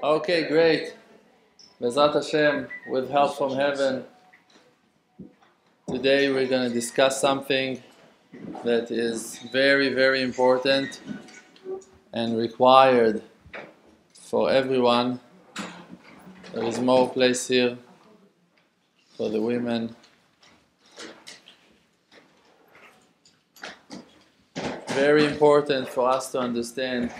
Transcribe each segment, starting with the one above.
Okay, great. Bezat Hashem, with help from heaven, today we're going to discuss something that is very, very important and required for everyone. There is more place here for the women. Very important for us to understand.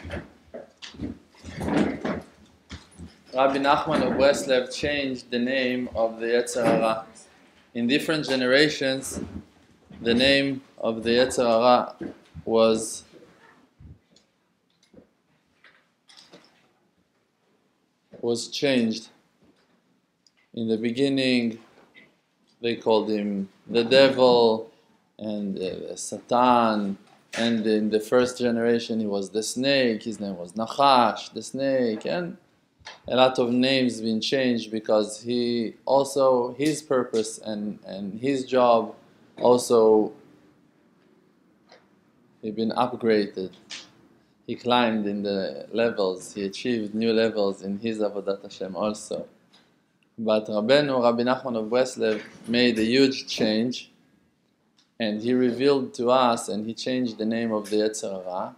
Rabbi Nachman of Breslev changed the name of the Yetzer Hara. In different generations, the name of the Yetzer Hara was changed. In the beginning, they called him the devil and Satan, and in the first generation he was the snake. His name was Nachash, the snake, and a lot of names been changed because he also, his purpose and his job also, he been upgraded. He climbed in the levels, he achieved new levels in his Avodat Hashem also. But Rabbi Nachman of Breslev made a huge change, and he revealed to us, and he changed the name of the Yetzer Hara,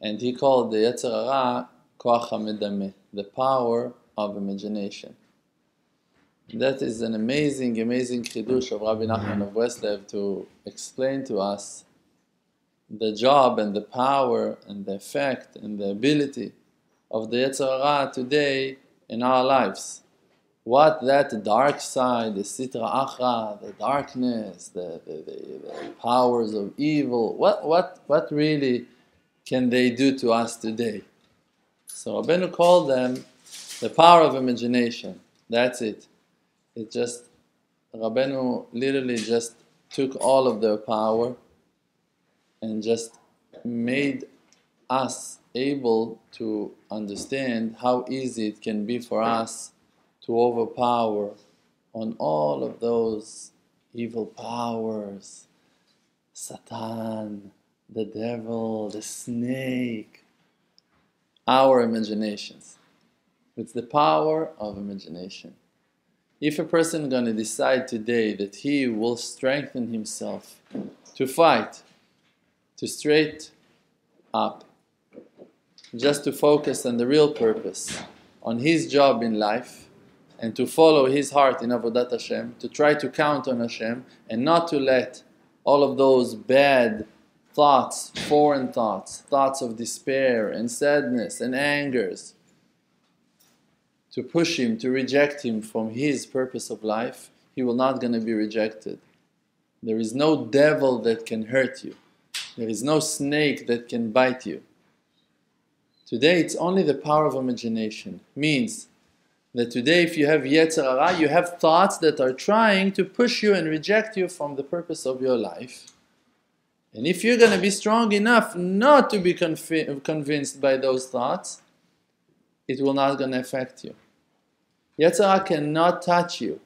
and he called the Yetzer Hara Koach HaMedameh, the power of imagination. That is an amazing, amazing chidush of Rabbi Nachman of Breslev to explain to us the job and the power and the effect and the ability of the Yetzer Hara today in our lives. What that dark side, the Sitra Achra, the darkness, the powers of evil, what really can they do to us today? So Rabbeinu called them the power of imagination. That's it. It just, Rabbeinu literally just took all of their power and just made us able to understand how easy it can be for us to overpower on all of those evil powers, Satan, the devil, the snake, our imaginations. It's the power of imagination. If a person is going to decide today that he will strengthen himself to fight, to straight up, just to focus on the real purpose, on his job in life, and to follow his heart in Avodat Hashem, to try to count on Hashem, and not to let all of those bad thoughts, foreign thoughts, thoughts of despair and sadness and angers, to push him, to reject him from his purpose of life, he will not going to be rejected. There is no devil that can hurt you. There is no snake that can bite you. Today it's only the power of imagination. Means that today if you have Yetzer Hara, you have thoughts that are trying to push you and reject you from the purpose of your life. And if you're going to be strong enough not to be convinced by those thoughts, it will not going to affect you. Yetzer Hara cannot touch you,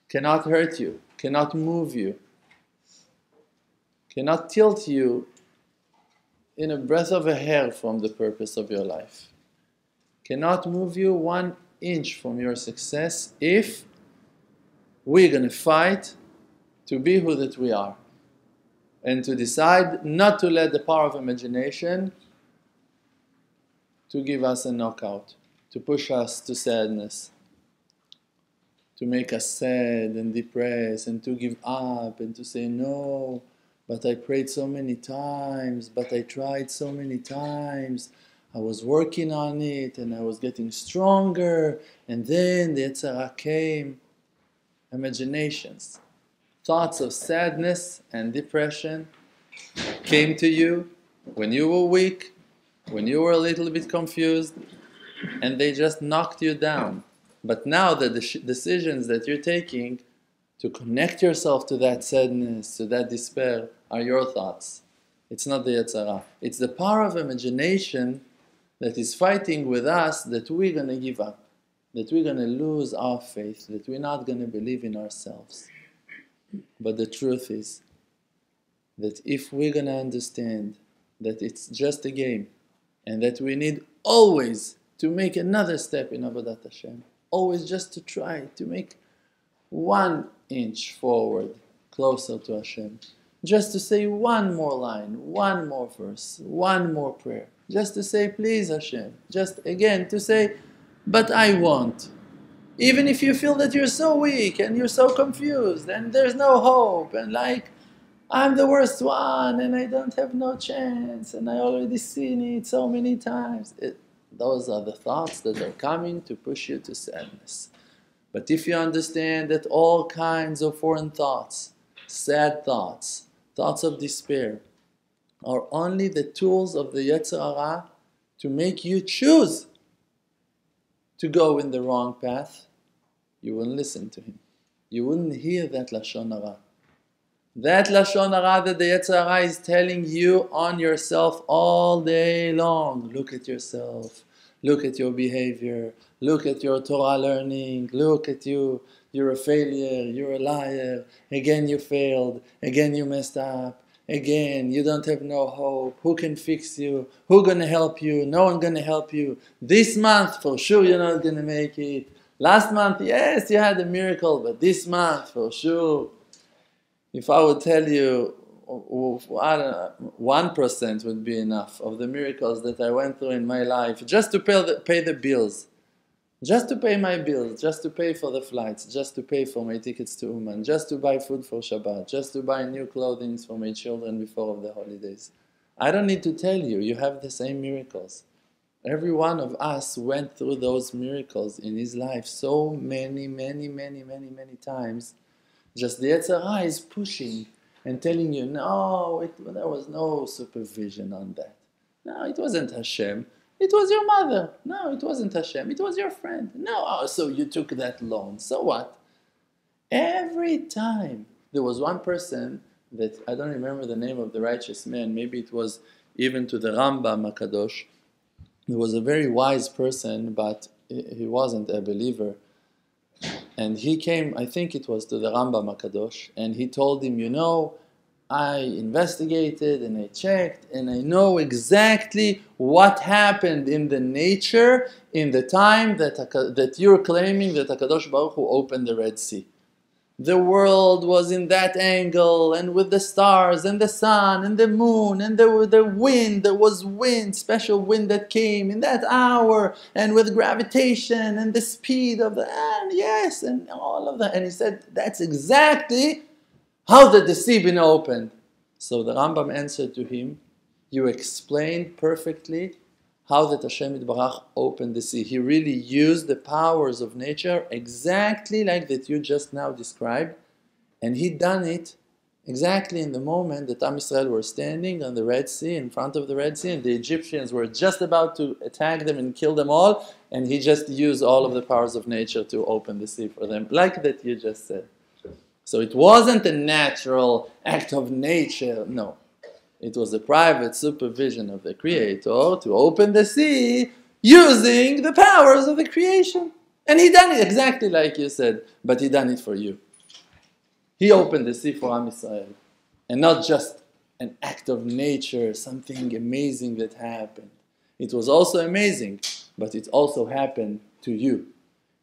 cannot hurt you, cannot move you, cannot tilt you in a breath of a hair from the purpose of your life. Cannot move you 1 inch from your success if we're going to fight to be who that we are. And to decide not to let the power of imagination to give us a knockout, to push us to sadness, to make us sad and depressed, and to give up and to say, no, but I prayed so many times, but I tried so many times, I was working on it and I was getting stronger, and then the Yetzer Hara came. Imaginations, thoughts of sadness and depression came to you when you were weak, when you were a little bit confused, and they just knocked you down. But now the decisions that you're taking to connect yourself to that sadness, to that despair, are your thoughts. It's not the Yetzer Hara. It's the power of imagination that is fighting with us that we're going to give up, that we're going to lose our faith, that we're not going to believe in ourselves. But the truth is that if we're going to understand that it's just a game and that we need always to make another step in Avodat Hashem. Always just to try to make 1 inch forward, closer to Hashem. Just to say one more line, one more verse, one more prayer. Just to say, please Hashem. Just again to say, but I won't. Even if you feel that you're so weak and you're so confused and there's no hope and like, I'm the worst one and I don't have no chance and I already seen it so many times. Those are the thoughts that are coming to push you to sadness. But if you understand that all kinds of foreign thoughts, sad thoughts, thoughts of despair, are only the tools of the Yetzer Hara to make you choose to go in the wrong path, you wouldn't listen to him. You wouldn't hear that Lashon Hara. That Lashon Hara that the Yetzer Hara is telling you on yourself all day long. Look at yourself. Look at your behavior. Look at your Torah learning. Look at you. You're a failure. You're a liar. Again you failed. Again you messed up. Again, you don't have no hope. Who can fix you? Who gonna help you? No one gonna help you. This month, for sure you're not gonna make it. Last month, yes, you had a miracle, but this month, for sure. If I would tell you, I don't know, 1% would be enough of the miracles that I went through in my life, just to pay the bills. Just to pay my bills, just to pay for the flights, just to pay for my tickets to Uman, just to buy food for Shabbat, just to buy new clothing for my children before of the holidays. I don't need to tell you, you have the same miracles. Every one of us went through those miracles in his life so many times. Just the Yetzer Hara is pushing and telling you, no, there was no supervision on that. No, it wasn't Hashem. It was your mother. No, it wasn't Hashem. It was your friend. No, oh, so you took that loan. So what? Every time there was one person that, I don't remember the name of the righteous man, maybe it was even to the Rambam HaKadosh. He was a very wise person, but he wasn't a believer. And he came, I think it was to the Rambam HaKadosh, and he told him, you know, I investigated and I checked and I know exactly what happened in the nature in the time that you're claiming that HaKadosh Baruch Hu opened the Red Sea. The world was in that angle and with the stars and the sun and the moon and the wind, there was wind, special wind that came in that hour and with gravitation and the speed of the, and yes, and all of that. And he said, that's exactly how did the sea been opened? So the Rambam answered to him, you explained perfectly how that Hashem Yitbarach opened the sea. He really used the powers of nature exactly like that you just now described. And he done it exactly in the moment that Am Yisrael were standing on the Red Sea, in front of the Red Sea, and the Egyptians were just about to attack them and kill them all. And he just used all of the powers of nature to open the sea for them, like that you just said. So it wasn't a natural act of nature, no. It was a private supervision of the Creator to open the sea using the powers of the creation. And he done it exactly like you said, but he done it for you. He opened the sea for Am Yisrael. And not just an act of nature, something amazing that happened. It was also amazing, but it also happened to you.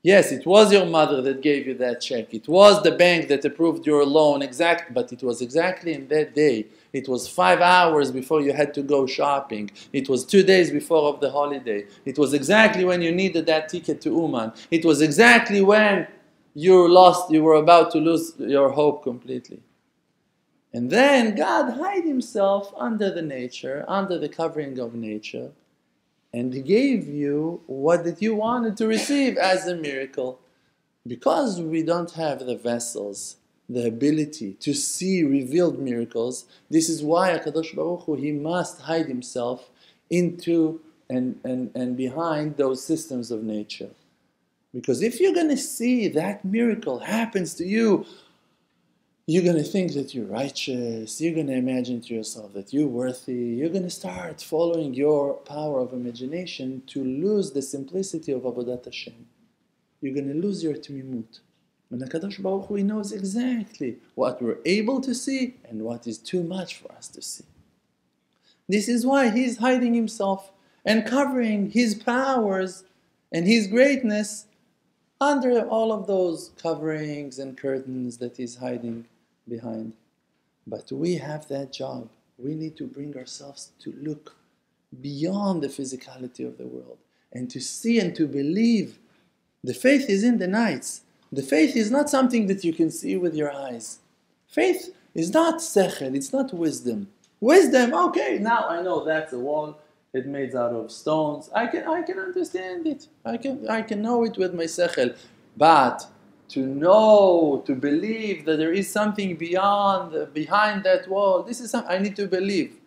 Yes, it was your mother that gave you that check. It was the bank that approved your loan, but it was exactly in that day. It was 5 hours before you had to go shopping. It was 2 days before of the holiday. It was exactly when you needed that ticket to Uman. It was exactly when you were about to lose your hope completely. And then God hid himself under the nature, under the covering of nature, and he gave you what that you wanted to receive as a miracle. Because we don't have the vessels, the ability to see revealed miracles, this is why HaKadosh Baruch Hu, he must hide himself into and behind those systems of nature. Because if you're going to see that miracle happens to you, you're going to think that you're righteous, you're going to imagine to yourself that you're worthy, you're going to start following your power of imagination to lose the simplicity of Avodat Hashem. You're going to lose your Tmimut. And HaKadosh Baruch Hu, he knows exactly what we're able to see and what is too much for us to see. This is why he's hiding himself and covering his powers and His greatness under all of those coverings and curtains that He's hiding behind. But we have that job. We need to bring ourselves to look beyond the physicality of the world and to see and to believe. The faith is in the nights. The faith is not something that you can see with your eyes. Faith is not sechel, it's not wisdom. Wisdom, okay, now I know that's a wall. It's made out of stones. I can understand it. I can know it with my sechel. But to know, to believe that there is something behind that wall, this is something I need to believe.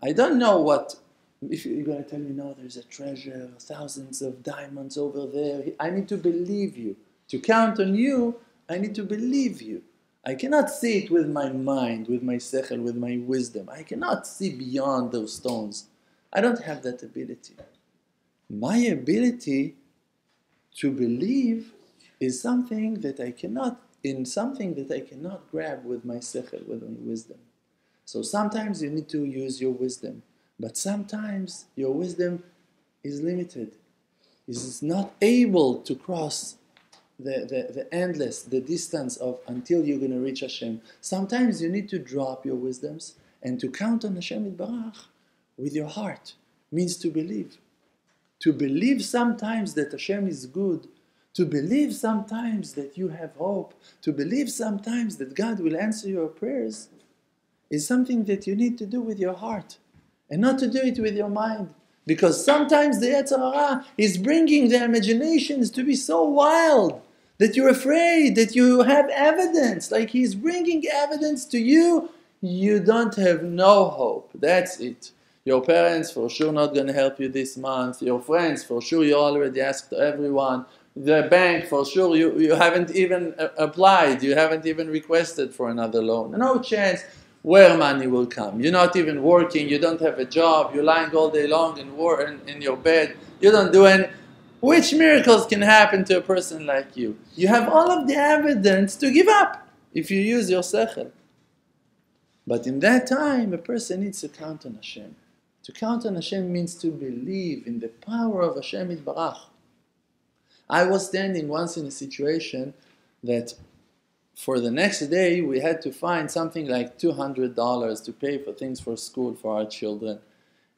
I don't know what, if you're going to tell me, no, there's a treasure, thousands of diamonds over there. I need to believe you. To count on you, I need to believe you. I cannot see it with my mind, with my sechel, with my wisdom. I cannot see beyond those stones. I don't have that ability. My ability to believe is something that I cannot grab with my sechel, with my wisdom. So sometimes you need to use your wisdom, but sometimes your wisdom is limited. Is not able to cross the endless, the distance of until you're going to reach Hashem. Sometimes you need to drop your wisdoms and to count on Hashem Yitbarach with your heart. Means to believe. To believe sometimes that Hashem is good. To believe sometimes that you have hope. To believe sometimes that God will answer your prayers is something that you need to do with your heart and not to do it with your mind. Because sometimes the Yetzer Hara is bringing the imaginations to be so wild that you're afraid, that you have evidence. Like he's bringing evidence to you, you don't have no hope. That's it. Your parents for sure not going to help you this month. Your friends for sure you already asked everyone. The bank for sure you haven't even applied. You haven't even requested for another loan. No chance where money will come. You're not even working. You don't have a job. You're lying all day long in your bed. You don't do any. Which miracles can happen to a person like you? You have all of the evidence to give up if you use your sechel. But in that time, a person needs to count on Hashem. To count on Hashem means to believe in the power of Hashem Yitbarach. I was standing once in a situation that for the next day we had to find something like $200 to pay for things for school for our children.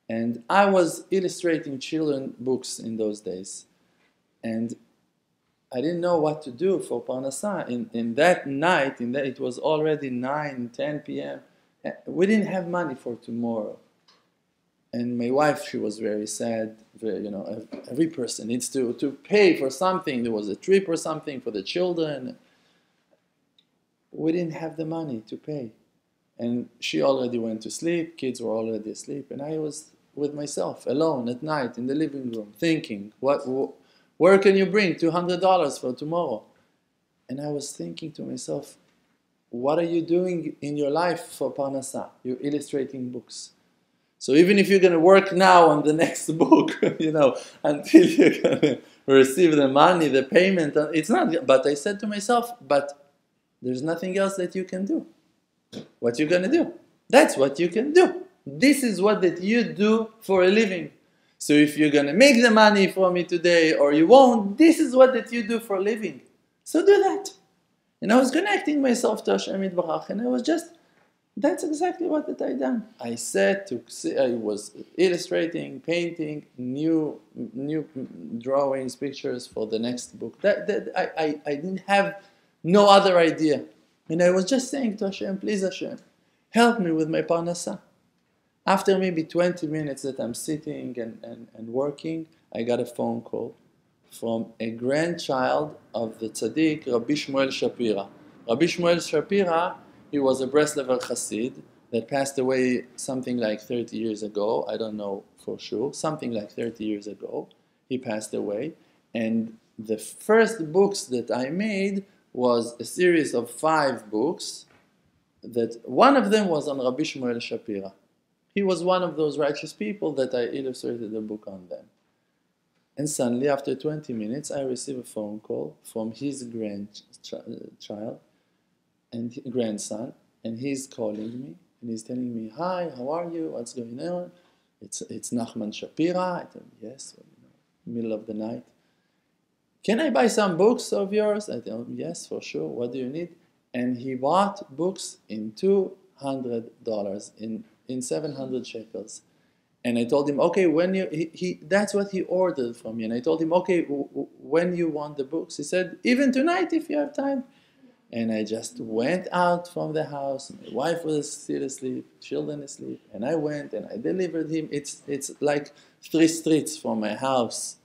And I was illustrating children books in those days. And I didn't know what to do for Parnassah. In that night, it was already 9, 10 p.m. We didn't have money for tomorrow. And my wife, she was very sad. Every person needs to pay for something. There was a trip or something for the children. We didn't have the money to pay. And she already went to sleep. Kids were already asleep. And I was with myself, alone at night in the living room, thinking, where can you bring $200 for tomorrow? And I was thinking to myself, what are you doing in your life for Parnassah? You're illustrating books. So even if you're going to work now on the next book, until you're going to receive the money, the payment, it's not. But I said to myself, but there's nothing else that you can do. What you're going to do? That's what you can do. This is what that you do for a living. So if you're going to make the money for me today or you won't, this is what that you do for a living. So do that. And I was connecting myself to Hashem Yitbarach, and I was just, that's exactly what that I done. I was illustrating, painting, new drawings, pictures for the next book. I didn't have no other idea. And I was just saying to Hashem, please Hashem, help me with my Parnassah. After maybe 20 minutes that I'm sitting and working, I got a phone call from a grandchild of the tzaddik, Rabbi Shmuel Shapira. Rabbi Shmuel Shapira, he was a Breslever Chassid that passed away something like 30 years ago. I don't know for sure. Something like 30 years ago, he passed away. And the first books that I made was a series of 5 books. That one of them was on Rabbi Shmuel Shapira. He was one of those righteous people that I illustrated a book on them. And suddenly, after 20 minutes, I received a phone call from his grandchild and grandson, and he's calling me, and he's telling me, "Hi, how are you? What's going on? It's Nachman Shapira." I tell him, "Yes, middle of the night. Can I buy some books of yours? I told him, yes, for sure. What do you need? And he bought books in $200, in 700 shekels. And I told him, okay, when that's what he ordered from me. And I told him, okay, when you want the books? He said, even tonight if you have time. And I just went out from the house. My wife was still asleep, children asleep. And I went and I delivered him. It's like 3 streets from my house.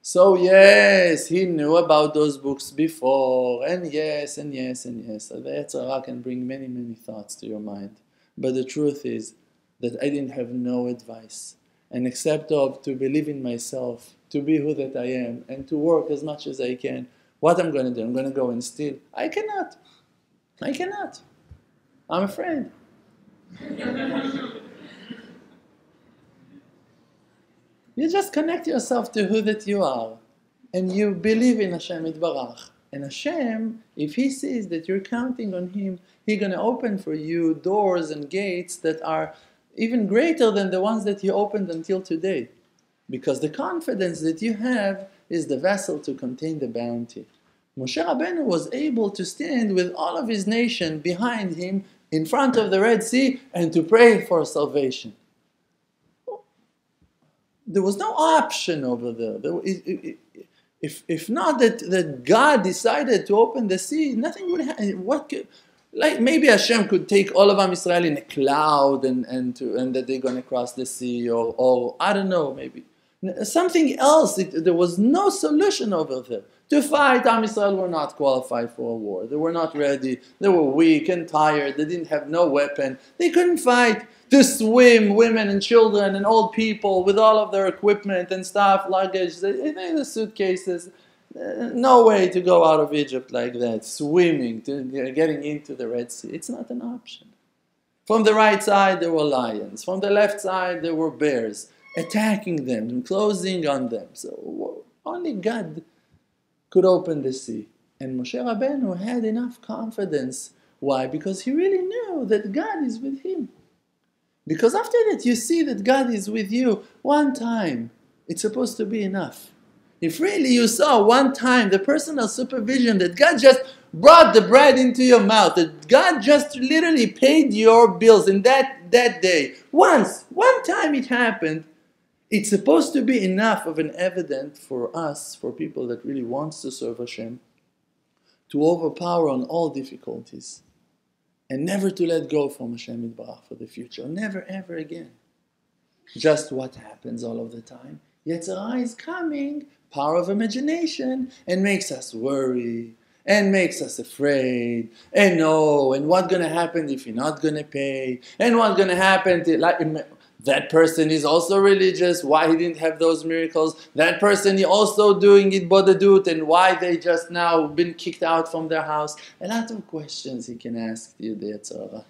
So yes, he knew about those books before. And yes, and yes, and yes. So the Yetzer Hara can bring many, many thoughts to your mind. But the truth is that I didn't have no advice. And except to believe in myself, to be who that I am, and to work as much as I can. What I'm going to do? I'm going to go and steal. I cannot. I cannot. I'm afraid. You just connect yourself to who that you are. And you believe in Hashem Yitbarach. And Hashem, if He sees that you're counting on Him, He's going to open for you doors and gates that are even greater than the ones that He opened until today. Because the confidence that you have is the vessel to contain the bounty. Moshe Rabbeinu was able to stand with all of his nation behind him in front of the Red Sea and to pray for salvation. There was no option over there. If not that God decided to open the sea, nothing would happen. Like maybe Hashem could take all of Am Yisrael in a cloud and that they're going to cross the sea, or I don't know, maybe something else. There was no solution over there. To fight, Am Yisrael were not qualified for a war. They were not ready. They were weak and tired. They didn't have no weapon. They couldn't fight. To swim, women and children and old people with all of their equipment and stuff, luggage, the suitcases. No way to go out of Egypt like that, swimming, getting into the Red Sea. It's not an option. From the right side, there were lions. From the left side, there were bears attacking them and closing on them. So only God could open the sea. And Moshe Rabbeinu had enough confidence. Why? Because he really knew that God is with him. Because after that you see that God is with you one time, it's supposed to be enough. If really you saw one time the personal supervision that God just brought the bread into your mouth, that God just literally paid your bills in that day, one time it happened, it's supposed to be enough of an evidence for us, for people that really wants to serve Hashem, to overpower on all difficulties. And never to let go from Hashem Yitbarach for the future. Never, ever again. Just what happens all of the time. Yetzer Hara is coming, power of imagination, and makes us worry, and makes us afraid, and what's going to happen if you're not going to pay, and what's going to happen that person is also religious, why he didn't have those miracles, that person is also doing it bodedut, and why they just now been kicked out from their house. A lot of questions he can ask you, the Yetzer Hara.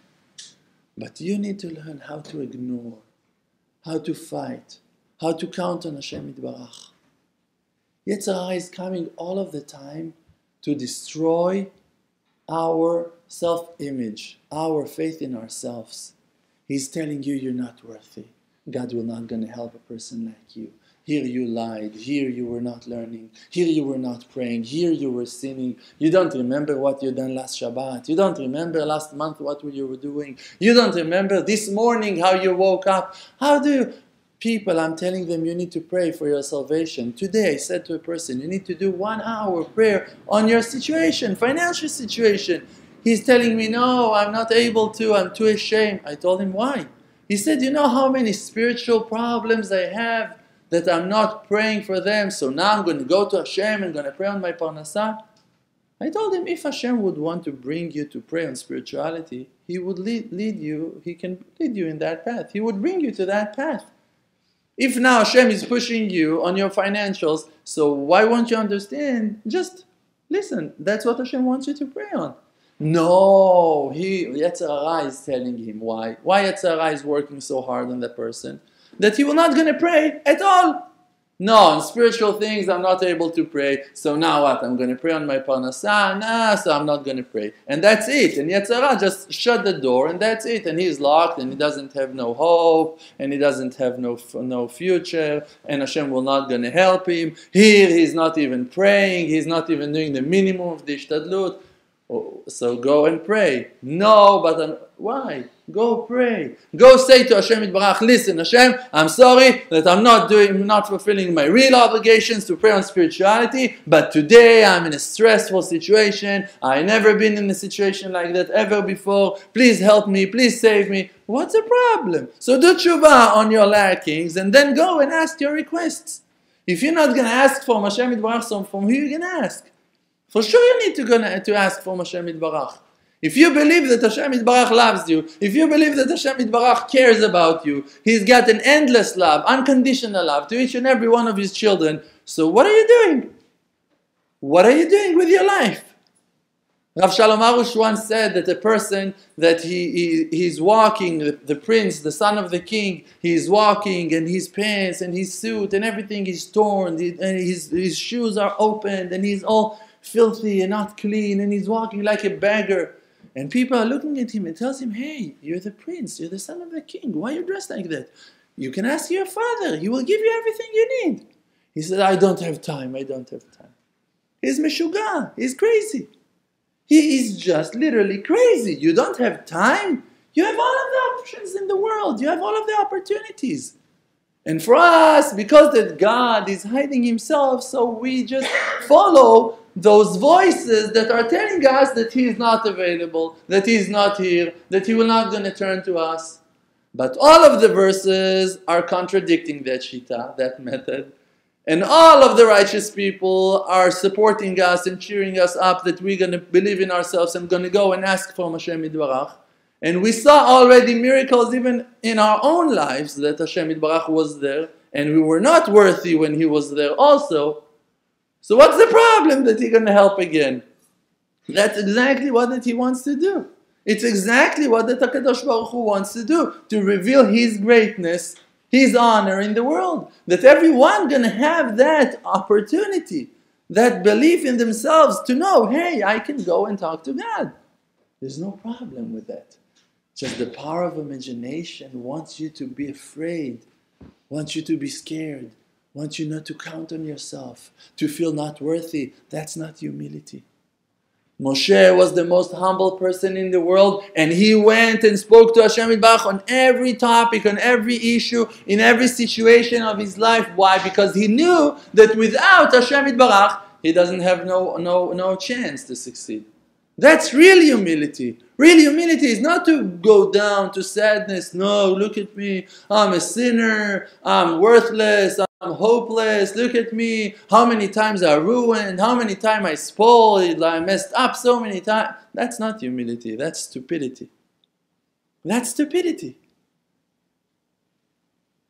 But you need to learn how to ignore, how to fight, how to count on Hashem Yitbarach. Yetzer Hara is coming all of the time to destroy our self-image, our faith in ourselves. He's telling you you're not worthy. God will not going to help a person like you. Here you lied. Here you were not learning. Here you were not praying. Here you were sinning. You don't remember what you done last Shabbat. You don't remember last month what you were doing. You don't remember this morning how you woke up. How do you... People, I'm telling them you need to pray for your salvation. Today I said to a person, you need to do 1 hour prayer on your situation, financial situation. He's telling me, no, I'm not able to, I'm too ashamed. I told him, why? He said, you know how many spiritual problems I have that I'm not praying for them, so now I'm going to go to Hashem and going to pray on my parnasah? I told him, if Hashem would want to bring you to pray on spirituality, He would lead you, He can lead you in that path. He would bring you to that path. If now Hashem is pushing you on your financials, so why won't you understand? Just listen, that's what Hashem wants you to pray on. No, Yetzer Hara is telling him why. Why Yetzer Hara is working so hard on that person? That he will not going to pray at all. No, on spiritual things I'm not able to pray, so now what? I'm going to pray on my parnasah? Nah, so I'm not going to pray. And that's it. And Yetzer Hara just shut the door and that's it. And he's locked and he doesn't have no hope and he doesn't have no future and Hashem will not going to help him. Here he's not even praying, he's not even doing the minimum of the Ishtadlut. So go and pray. No, but why? Go pray. Go say to Hashem Yitbarach, listen Hashem, I'm sorry that I'm not fulfilling my real obligations to pray on spirituality, but today I'm in a stressful situation. I've never been in a situation like that ever before. Please help me, please save me. What's the problem? So do tshuva on your lackings and then go and ask your requests. If you're not going to ask from Hashem Yitbarach, so from who are you going to ask? For sure you need to ask for Hashem Yitbarach. If you believe that Hashem Yitbarach loves you, if you believe that Hashem Yitbarach cares about you, He's got an endless love, unconditional love to each and every one of His children, so what are you doing? What are you doing with your life? Rav Shalom Arush once said that a person that he's walking, the prince, the son of the king, he's walking and his pants and his suit and everything is torn and his shoes are opened and he's all filthy and not clean and he's walking like a beggar. And people are looking at him and tells him, hey, you're the prince, you're the son of the king. Why are you dressed like that? You can ask your father. He will give you everything you need. He said, I don't have time. He's meshuga. He's crazy. He is just literally crazy. You don't have time? You have all of the options in the world. You have all of the opportunities. And for us, because that God is hiding Himself, so we just follow those voices that are telling us that He is not available, that He is not here, that He will not going to turn to us. But all of the verses are contradicting that shita, that method. And all of the righteous people are supporting us and cheering us up that we're going to believe in ourselves and going to go and ask for Hashem Yitbarach. And we saw already miracles even in our own lives that Hashem Yitbarach was there and we were not worthy when He was there also. So what's the problem that He's going to help again? That's exactly what He wants to do. It's exactly what the HaKadosh Baruch Hu wants to do, to reveal His greatness, His honor in the world. That everyone going to have that opportunity, that belief in themselves to know, hey, I can go and talk to God. There's no problem with that. Just the power of imagination wants you to be afraid, wants you to be scared, wants you not to count on yourself, to feel not worthy. That's not humility. Moshe was the most humble person in the world and he went and spoke to Hashem Yitbarach on every topic, on every issue, in every situation of his life. Why? Because he knew that without Hashem Yitbarach, he doesn't have no chance to succeed. That's real humility. Real humility is not to go down to sadness. No, look at me. I'm a sinner. I'm worthless. I'm hopeless. Look at me. How many times I ruined. How many times I spoiled. I messed up so many times. That's not humility. That's stupidity. That's stupidity.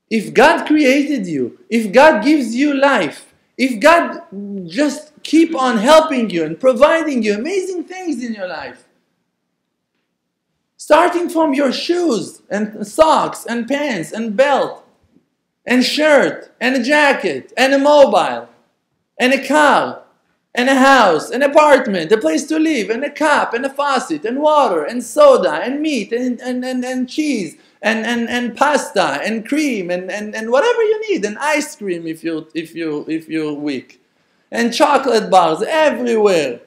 If God created you, if God gives you life, if God just keep on helping you and providing you amazing things in your life, starting from your shoes and socks and pants and belt and shirt and a jacket and a mobile and a car and a house, an apartment, a place to live and a cup and a faucet and water and soda and meat and cheese and pasta and cream and whatever you need, and ice cream if you're weak, and chocolate bars everywhere.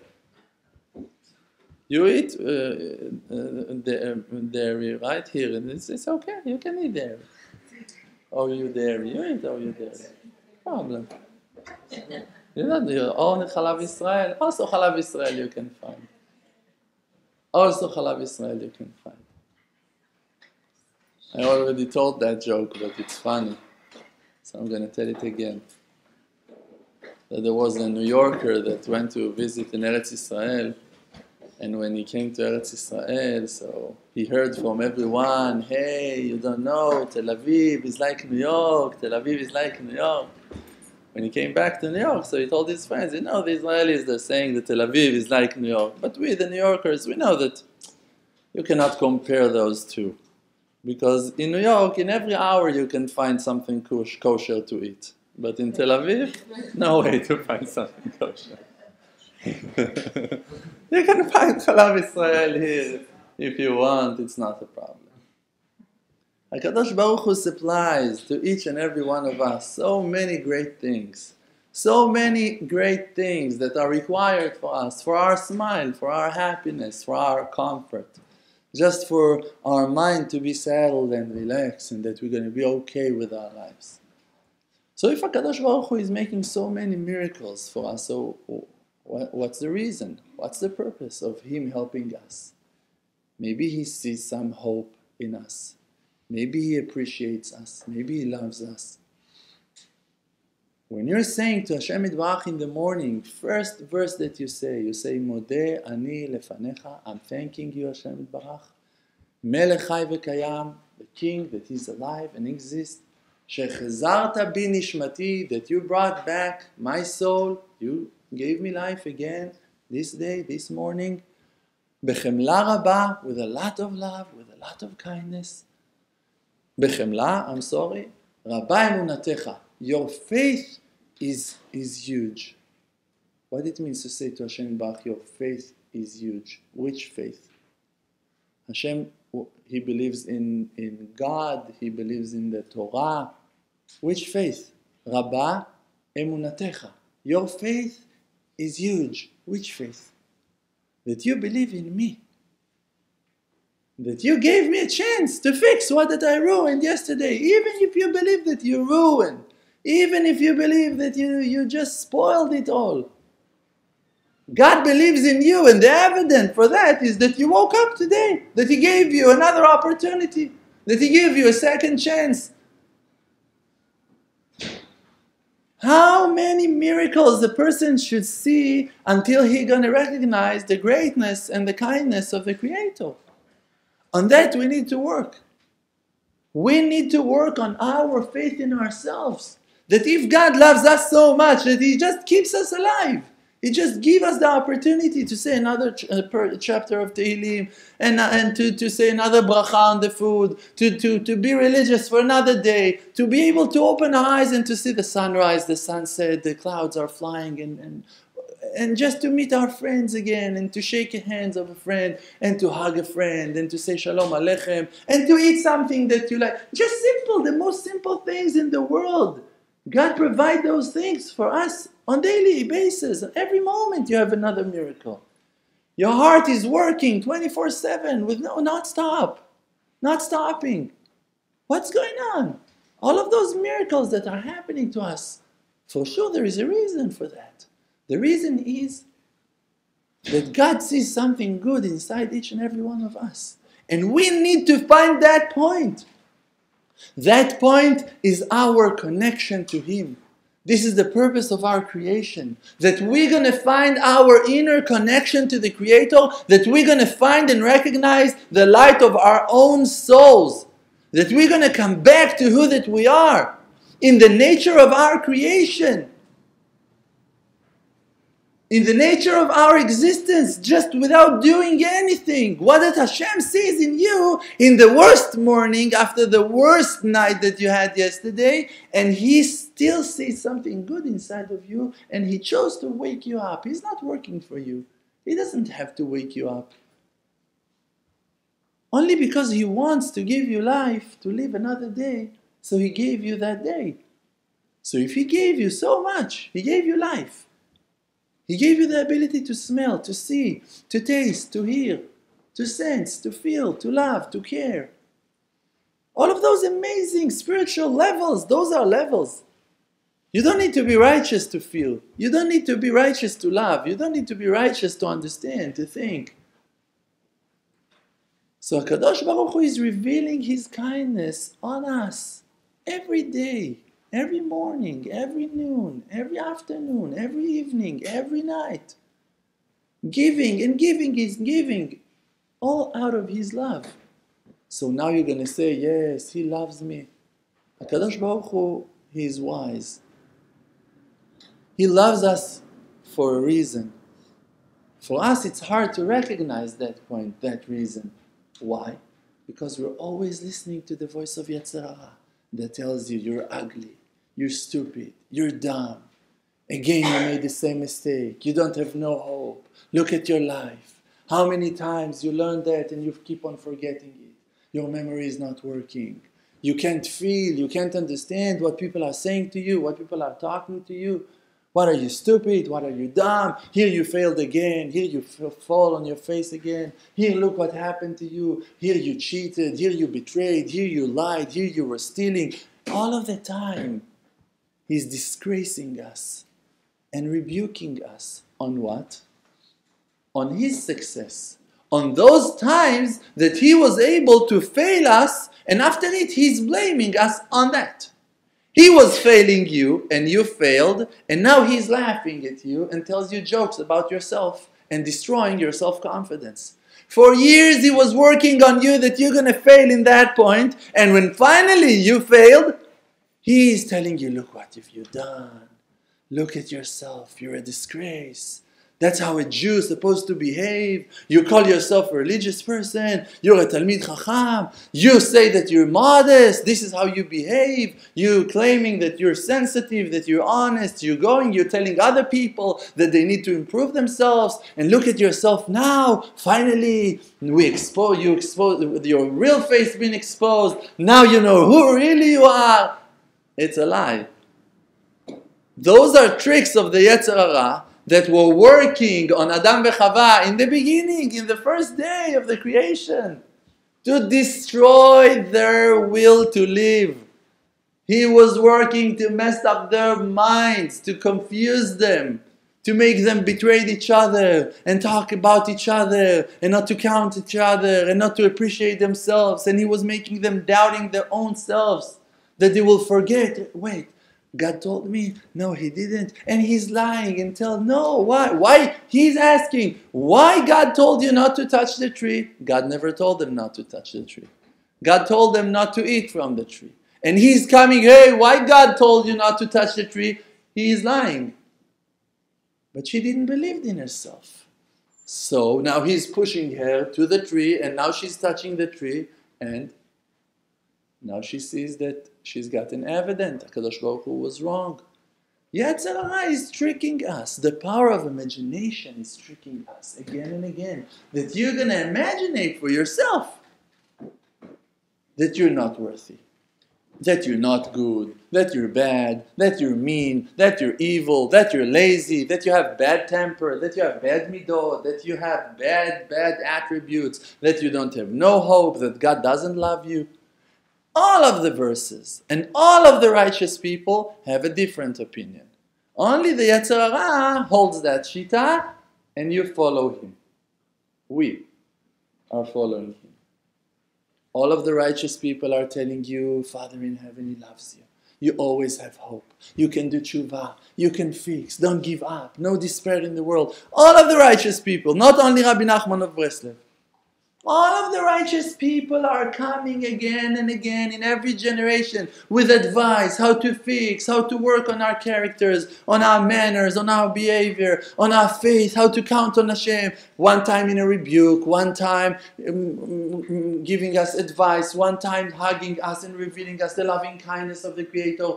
You eat dairy right here, and it's okay. You can eat dairy. Oh, you dairy. You eat you dairy. Problem. You know, your own Chalav Israel. Also Chalav Israel you can find. Also Chalav Israel you can find. I already told that joke, but it's funny. So I'm going to tell it again. That there was a New Yorker that went to visit in Eretz Israel. And when he came to Eretz Israel, so he heard from everyone, hey, you don't know, Tel Aviv is like New York, Tel Aviv is like New York. When he came back to New York, so he told his friends, you know, the Israelis, they're saying that Tel Aviv is like New York. But we, the New Yorkers, we know that you cannot compare those two. Because in New York, in every hour you can find something kosher to eat. But in Tel Aviv, no way to find something kosher. You can find Chalav Israel here if you want, it's not a problem. HaKadosh Baruch Hu supplies to each and every one of us so many great things. So many great things that are required for us, for our smile, for our happiness, for our comfort. Just for our mind to be settled and relaxed and that we're going to be okay with our lives. So if HaKadosh Baruch Hu is making so many miracles for us, so what's the reason? What's the purpose of Him helping us? Maybe He sees some hope in us. Maybe He appreciates us. Maybe He loves us. When you're saying to Hashem Yitbarach in the morning, first verse that you say Modeh ani lefanecha, I'm thanking you Hashem Yitbarach. Melech Chai v'Kayam, the King that is alive and exists. Shechazarta bi nishmati, that you brought back my soul, you gave me life again this day, this morning. Bechemla rabba, with a lot of love, with a lot of kindness. Bechemla, I'm sorry, rabba emunatecha. Your faith is huge. What it means to say to Hashem Yitbarach, your faith is huge. Which faith? Hashem, He believes in God, He believes in the Torah. Which faith? Rabba emunatecha. Your faith is huge. Which faith? That you believe in me. That you gave me a chance to fix what that I ruined yesterday. Even if you believe that you ruined. Even if you believe that you just spoiled it all. God believes in you, and the evidence for that is that you woke up today. That He gave you another opportunity. That He gave you a second chance. How many miracles the person should see until he's going to recognize the greatness and the kindness of the Creator? On that we need to work. We need to work on our faith in ourselves. That if God loves us so much that He just keeps us alive. He just gives us the opportunity to say another chapter of Tehillim and to say another bracha on the food, to be religious for another day, to be able to open our eyes and to see the sunrise, the sunset, the clouds are flying and just to meet our friends again and to shake the hands of a friend and to hug a friend and to say Shalom Aleichem and to eat something that you like. Just simple, the most simple things in the world. God provides those things for us on daily basis. Every moment you have another miracle. Your heart is working 24/7 with not stopping. What's going on? All of those miracles that are happening to us, for sure there is a reason for that. The reason is that God sees something good inside each and every one of us. And we need to find that point. That point is our connection to Him. This is the purpose of our creation. That we're going to find our inner connection to the Creator. That we're going to find and recognize the light of our own souls. That we're going to come back to who that we are. In the nature of our creation. In the nature of our existence, just without doing anything. What that Hashem sees in you in the worst morning, after the worst night that you had yesterday, and He still sees something good inside of you, and He chose to wake you up. He's not working for you. He doesn't have to wake you up. Only because He wants to give you life, to live another day, so He gave you that day. So if He gave you so much, He gave you life. He gave you the ability to smell, to see, to taste, to hear, to sense, to feel, to love, to care. All of those amazing spiritual levels, those are levels. You don't need to be righteous to feel. You don't need to be righteous to love. You don't need to be righteous to understand, to think. So HaKadosh Baruch Hu is revealing His kindness on us every day. Every morning, every noon, every afternoon, every evening, every night. Giving and giving is giving. All out of His love. So now you're going to say, yes, He loves me. HaKadosh Baruch Hu, He is wise. He loves us for a reason. For us, it's hard to recognize that point, that reason. Why? Because we're always listening to the voice of Yetzer Hara that tells you you're ugly. You're stupid. You're dumb. Again, you made the same mistake. You don't have no hope. Look at your life. How many times you learned that and you keep on forgetting it? Your memory is not working. You can't feel, you can't understand what people are saying to you, what people are talking to you. What are you, stupid? What are you, dumb? Here you failed again. Here you fall on your face again. Here, look what happened to you. Here you cheated. Here you betrayed. Here you lied. Here you were stealing. All of the time, he's disgracing us and rebuking us. On what? On his success. On those times that he was able to fail us, and after it, he's blaming us on that. He was failing you, and you failed, and now he's laughing at you and tells you jokes about yourself and destroying your self-confidence. For years he was working on you that you're going to fail in that point, and when finally you failed, he's telling you, look what have you done. Look at yourself, you're a disgrace. That's how a Jew is supposed to behave. You call yourself a religious person. You're a Talmid Chacham. You say that you're modest. This is how you behave. You claiming that you're sensitive, that you're honest. You're telling other people that they need to improve themselves. And look at yourself now. Finally, you expose your real face being exposed. Now you know who really you are. It's a lie. Those are tricks of the Yetzer Hara that were working on Adam and Chava in the beginning, in the first day of the creation, to destroy their will to live. He was working to mess up their minds, to confuse them, to make them betray each other and talk about each other and not to count each other and not to appreciate themselves. And he was making them doubting their own selves, that they will forget, wait, God told me, no, he didn't. And he's lying and why? He's asking, why God told you not to touch the tree? God never told them not to touch the tree. God told them not to eat from the tree. And he's coming, hey, why God told you not to touch the tree? He is lying. But she didn't believe in herself. So now he's pushing her to the tree, and now she's touching the tree, and now she sees that she's gotten evident. HaKadosh Baruch Hu was wrong. Yetzer Hara is tricking us. The power of imagination is tricking us again and again. That you're going to imagine for yourself that you're not worthy, that you're not good, that you're bad, that you're mean, that you're evil, that you're lazy, that you have bad temper, that you have bad midot, that you have bad attributes, that you don't have no hope, that God doesn't love you. All of the verses and all of the righteous people have a different opinion. Only the Yetzer Hara holds that shita, and you follow him. We are following him. All of the righteous people are telling you, Father in heaven, he loves you. You always have hope. You can do tshuva. You can fix. Don't give up. No despair in the world. All of the righteous people, not only Rabbi Nachman of Breslev. All of the righteous people are coming again and again in every generation with advice, how to fix, how to work on our characters, on our manners, on our behavior, on our faith, how to count on Hashem. One time in a rebuke, one time giving us advice, one time hugging us and revealing us the loving kindness of the Creator.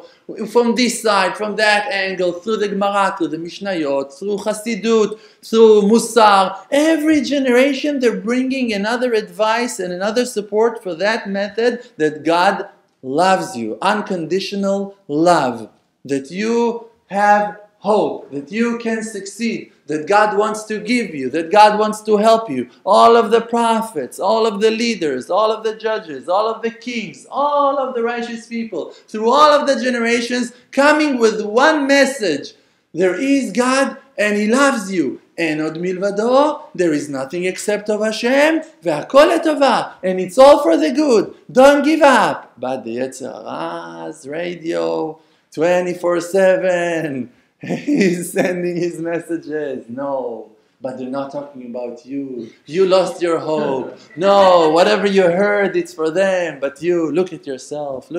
From this side, from that angle, through the Gemara, through the Mishnayot, through Chassidut, through Musar. Every generation they're bringing another advice and another support for that method, that God loves you. Unconditional love. That you have hope. That you can succeed. That God wants to give you. That God wants to help you. All of the prophets, all of the leaders, all of the judges, all of the kings, all of the righteous people, through all of the generations, coming with one message. There is God and He loves you. And od milvado, there is nothing except of Hashem, ve'akol letova, and it's all for the good. Don't give up. But the Yetzer Hara's radio, 24/7, he's sending his messages. No, but they're not talking about you. You lost your hope. No, whatever you heard, it's for them. But you, look at yourself.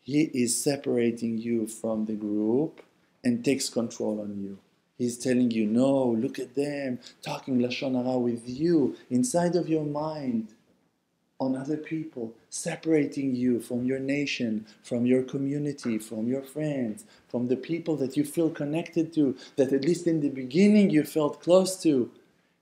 He is separating you from the group and takes control on you. He's telling you, no, look at them, talking Lashon Hara with you, inside of your mind. on other people, separating you from your nation, from your community, from your friends, from the people that you feel connected to, that at least in the beginning you felt close to.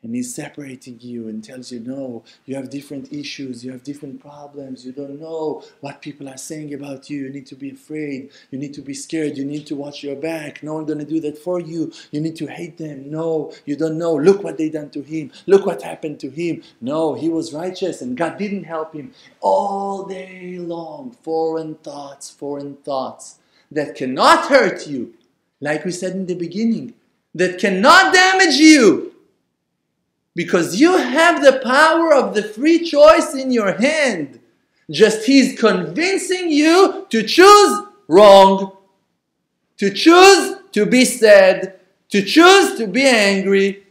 And he's separating you and tells you, no, you have different issues, you have different problems, you don't know what people are saying about you, you need to be afraid, you need to be scared, you need to watch your back, no one's going to do that for you, you need to hate them, no, you don't know, look what they done to him, look what happened to him, no, he was righteous and God didn't help him. All day long, foreign thoughts that cannot hurt you, like we said in the beginning, that cannot damage you. Because you have the power of the free choice in your hand. Just he's convincing you to choose wrong, to choose to be sad, to choose to be angry.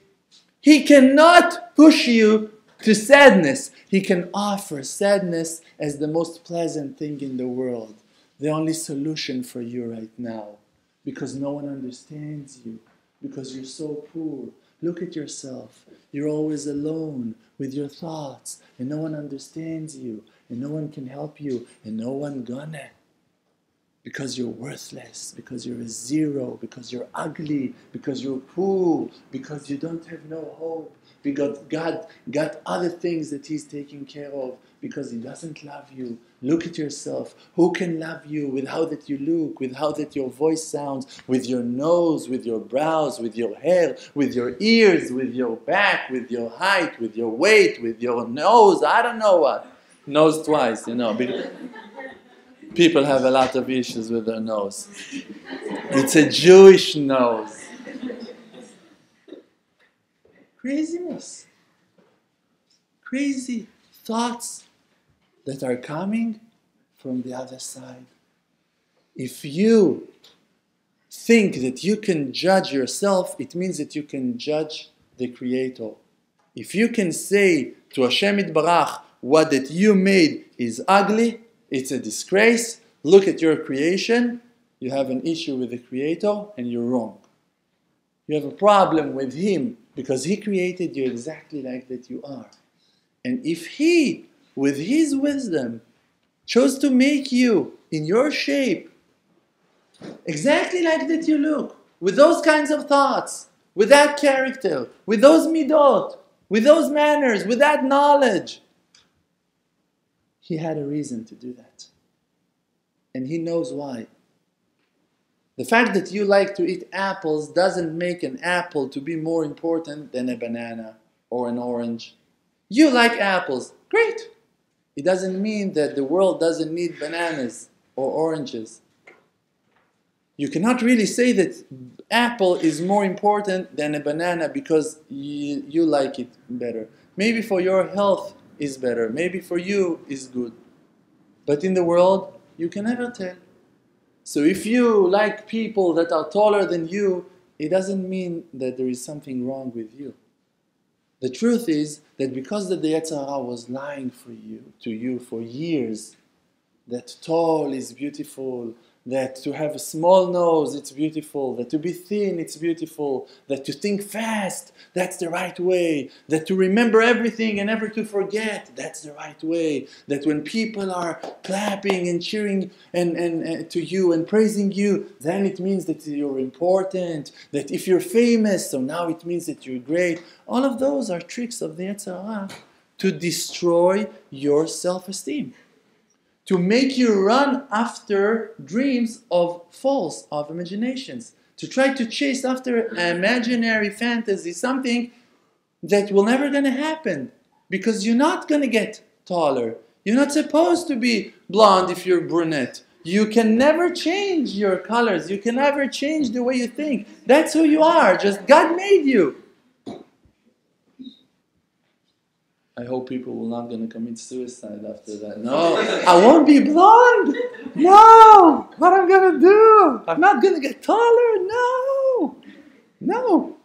He cannot push you to sadness. He can offer sadness as the most pleasant thing in the world. The only solution for you right now. Because no one understands you. Because you're so poor. Look at yourself. You're always alone with your thoughts, and no one understands you, and no one can help you, and no one gonna. Because you're worthless, because you're a zero, because you're ugly, because you're poor, because you don't have no hope, because God got other things that He's taking care of, because He doesn't love you. Look at yourself. Who can love you with how that you look, with how that your voice sounds, with your nose, with your brows, with your hair, with your ears, with your back, with your height, with your weight, with your nose, I don't know what. Nose twice, you know. People have a lot of issues with their nose. It's a Jewish nose. Craziness. Crazy thoughts that are coming from the other side. If you think that you can judge yourself, it means that you can judge the Creator. If you can say to Hashem Yitbarach, what that you made is ugly, it's a disgrace, look at your creation, you have an issue with the Creator and you're wrong. You have a problem with Him because He created you exactly like that you are. And if He, with His wisdom, chose to make you in your shape, exactly like that you look, with those kinds of thoughts, with that character, with those midot, with those manners, with that knowledge, He had a reason to do that. And He knows why. The fact that you like to eat apples doesn't make an apple to be more important than a banana or an orange. You like apples, great. It doesn't mean that the world doesn't need bananas or oranges. You cannot really say that apple is more important than a banana because you like it better. Maybe for your health is better. Maybe for you is good. But in the world, you can never tell. So if you like people that are taller than you, it doesn't mean that there is something wrong with you. The truth is that because the Yetzer Hara was lying to you for years, that tall is beautiful, that to have a small nose, it's beautiful, that to be thin, it's beautiful, that to think fast, that's the right way, that to remember everything and never to forget, that's the right way, that when people are clapping and cheering and to you and praising you, then it means that you're important, that if you're famous, so now it means that you're great. All of those are tricks of the Yetzer Hara to destroy your self-esteem. To make you run after dreams of false, of imaginations. To try to chase after an imaginary fantasy, something that will never going to happen. Because you're not going to get taller. You're not supposed to be blonde if you're brunette. You can never change your colors. You can never change the way you think. That's who you are. Just God made you. I hope people will not going to commit suicide after that. No, I won't be blonde. No, what I'm going to do? I'm not going to get taller. No.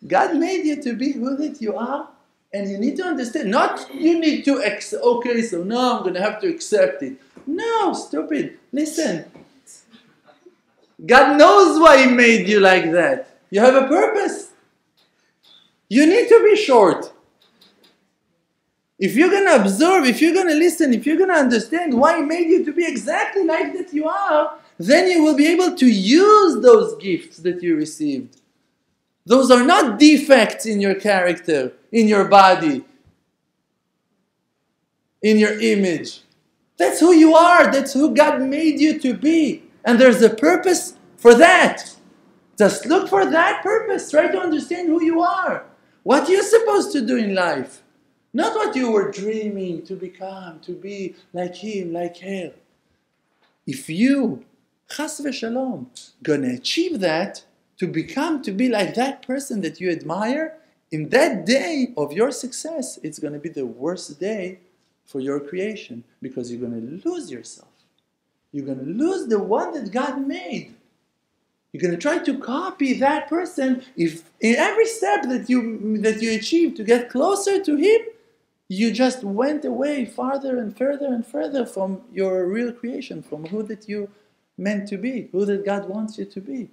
God made you to be who that you are. And you need to understand. Not you need to, okay, so now I'm going to have to accept it. No, stupid. Listen. God knows why He made you like that. You have a purpose. You need to be short. If you're going to observe, if you're going to listen, if you're going to understand why He made you to be exactly like that you are, then you will be able to use those gifts that you received. Those are not defects in your character, in your body, in your image. That's who you are. That's who God made you to be. And there's a purpose for that. Just look for that purpose. Try to understand who you are. What you're supposed to do in life. Not what you were dreaming to become, to be like him, like her. If you, chas v'shalom, gonna achieve that, to be like that person that you admire, in that day of your success, it's gonna be the worst day for your creation, because you're gonna lose yourself. You're gonna lose the one that God made. You're gonna try to copy that person. If in every step that you achieve to get closer to him, you just went away farther and further and further from your real creation, from who that you meant to be, who that God wants you to be.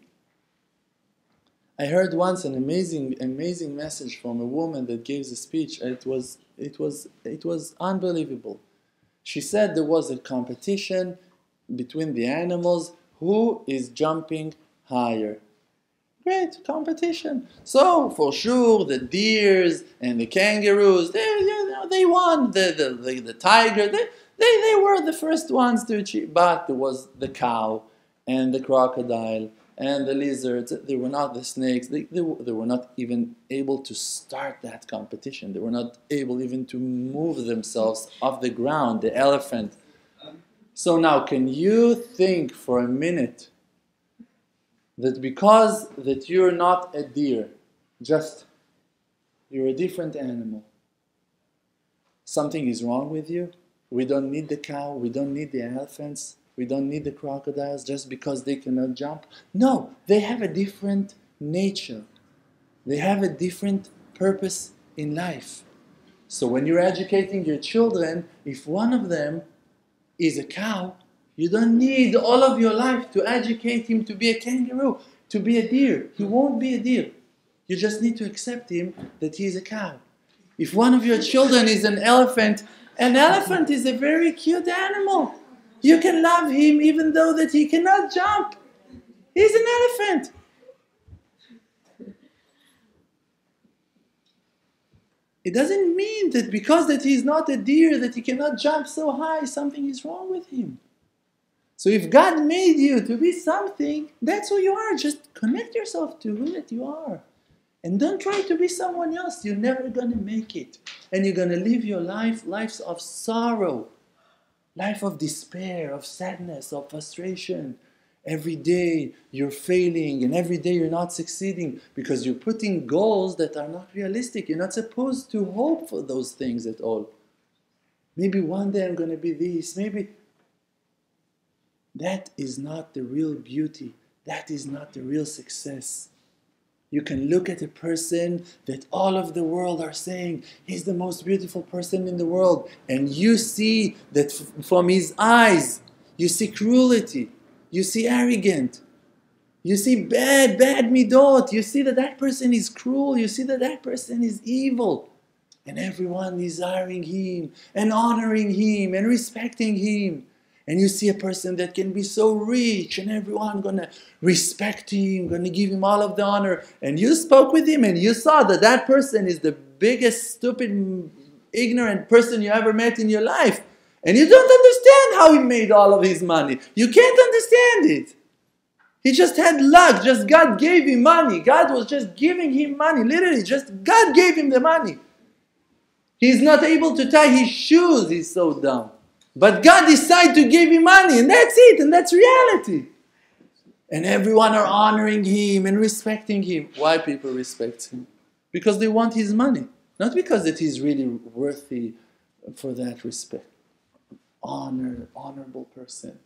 I heard once an amazing message from a woman that gave a speech. It was unbelievable. She said there was a competition between the animals, who is jumping higher. Great competition. So for sure, the deers and the kangaroos, they won. The tiger, they were the first ones to achieve. But there was the cow and the crocodile and the lizards. They were not the snakes. They were not even able to start that competition. They were not able even to move themselves off the ground. The elephant. So now, can you think for a minute that because that you're not a deer, just you're a different animal, something is wrong with you? We don't need the cow, we don't need the elephants, we don't need the crocodiles just because they cannot jump. No, they have a different nature. They have a different purpose in life. So when you're educating your children, if one of them is a cow, you don't need all of your life to educate him to be a kangaroo, to be a deer. He won't be a deer. You just need to accept him that he is a cow. If one of your children is an elephant is a very cute animal. You can love him even though that he cannot jump. He's an elephant. It doesn't mean that because that he's not a deer, that he cannot jump so high, something is wrong with him. So if God made you to be something, that's who you are. Just connect yourself to who that you are. And don't try to be someone else. You're never going to make it. And you're going to live your lives of sorrow, life of despair, of sadness, of frustration. Every day you're failing and every day you're not succeeding because you're putting goals that are not realistic. You're not supposed to hope for those things at all. Maybe one day I'm going to be this, maybe. That is not the real beauty. That is not the real success. You can look at a person that all of the world are saying, he's the most beautiful person in the world. And you see that from his eyes, you see cruelty. You see arrogant. You see bad midot. You see that that person is cruel. You see that that person is evil. And everyone desiring him and honoring him and respecting him. And you see a person that can be so rich and everyone gonna respect him, gonna give him all of the honor. And you spoke with him and you saw that that person is the biggest stupid, ignorant person you ever met in your life. And you don't understand how he made all of his money. You can't understand it. He just had luck. Just God gave him money. God was just giving him money. Literally, just God gave him the money. He's not able to tie his shoes. He's so dumb. But God decided to give him money, and that's it, and that's reality. And everyone are honoring him and respecting him. Why people respect him? Because they want his money. Not because that he's really worthy for that respect. Honorable person.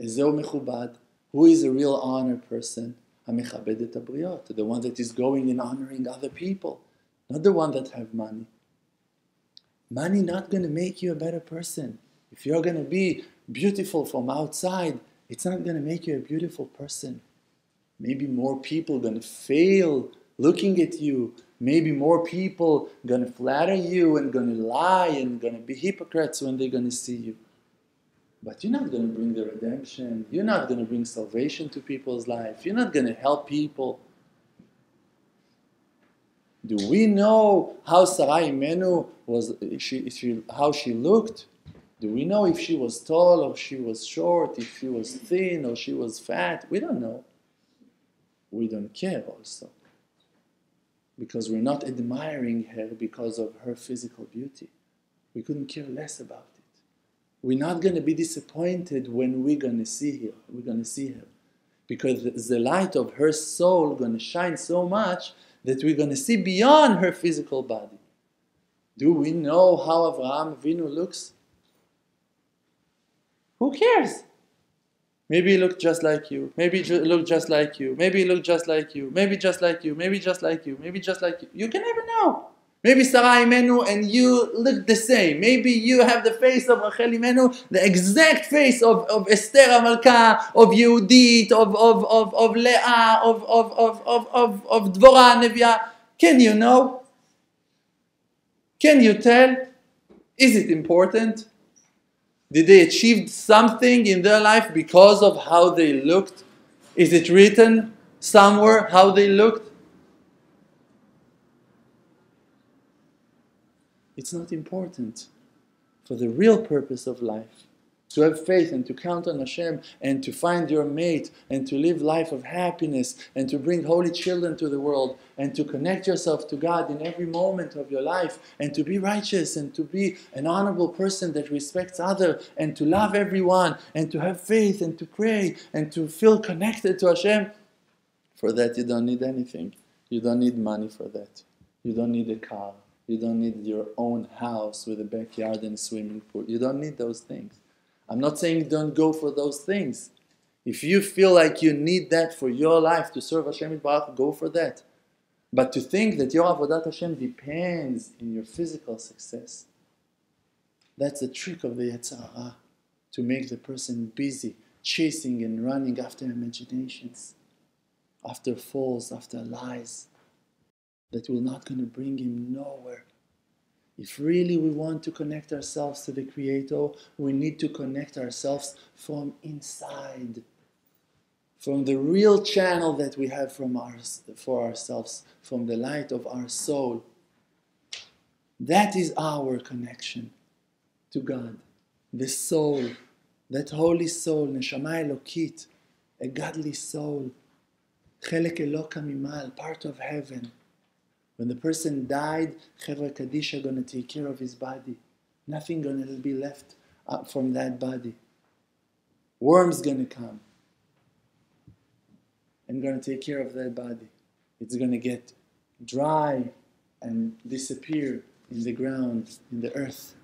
Ezeu mechubad. Who is a real honored person? Hamechabed et habriot. The one that is going and honoring other people. Not the one that have money. Money not going to make you a better person. If you're going to be beautiful from outside, it's not going to make you a beautiful person. Maybe more people are going to fail looking at you. Maybe more people gonna flatter you and gonna lie and gonna be hypocrites when they're gonna see you. But you're not gonna bring the redemption. You're not gonna bring salvation to people's life. You're not gonna help people. Do we know how Sarah Imenu was? How she looked? Do we know if she was tall or she was short? If she was thin or she was fat? We don't know. We don't care also, because we're not admiring her because of her physical beauty. We couldn't care less about it. We're not going to be disappointed when we're going to see her. We're going to see her, because the light of her soul going to shine so much that we're going to see beyond her physical body. Do we know how Avraham Avinu looks? Who cares? Maybe he looked just like you. Maybe he looked just like you. Maybe he looked just like you. Maybe just like you. Maybe just like you. Maybe just like you. You can never know. Maybe Sarah Imenu and you look the same. Maybe you have the face of Rachel Imenu, the exact face of Esther HaMalka, of Yehudit, of Leah, of Dvorah HaNeviah. Can you know? Can you tell? Is it important? Did they achieve something in their life because of how they looked? Is it written somewhere how they looked? It's not important. For the real purpose of life, to have faith and to count on Hashem and to find your mate and to live life of happiness and to bring holy children to the world and to connect yourself to God in every moment of your life and to be righteous and to be an honorable person that respects others and to love everyone and to have faith and to pray and to feel connected to Hashem. For that you don't need anything. You don't need money for that. You don't need a car. You don't need your own house with a backyard and a swimming pool. You don't need those things. I'm not saying don't go for those things. If you feel like you need that for your life to serve Hashem Yitbarach, go for that. But to think that your Avodat Hashem depends in your physical success, that's the trick of the Yetzer Hara, to make the person busy, chasing and running after imaginations, after false, after lies, that will not going to bring him nowhere. If really we want to connect ourselves to the Creator, we need to connect ourselves from inside, from the real channel that we have for ourselves, from the light of our soul. That is our connection to God, the soul, that holy soul, Neshama Elokit, a godly soul, Chelek Eloka Mimal, part of heaven. When the person died, Chevra Kaddish are going to take care of his body. Nothing going to be left from that body. Worms going to come and going to take care of that body. It's going to get dry and disappear in the ground, in the earth.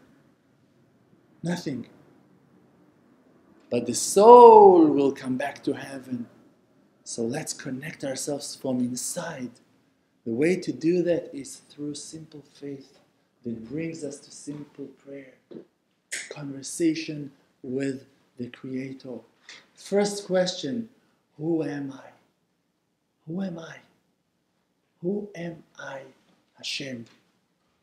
Nothing. But the soul will come back to heaven. So let's connect ourselves from inside. The way to do that is through simple faith that brings us to simple prayer, conversation with the Creator. First question, who am I? Who am I? Who am I, Hashem?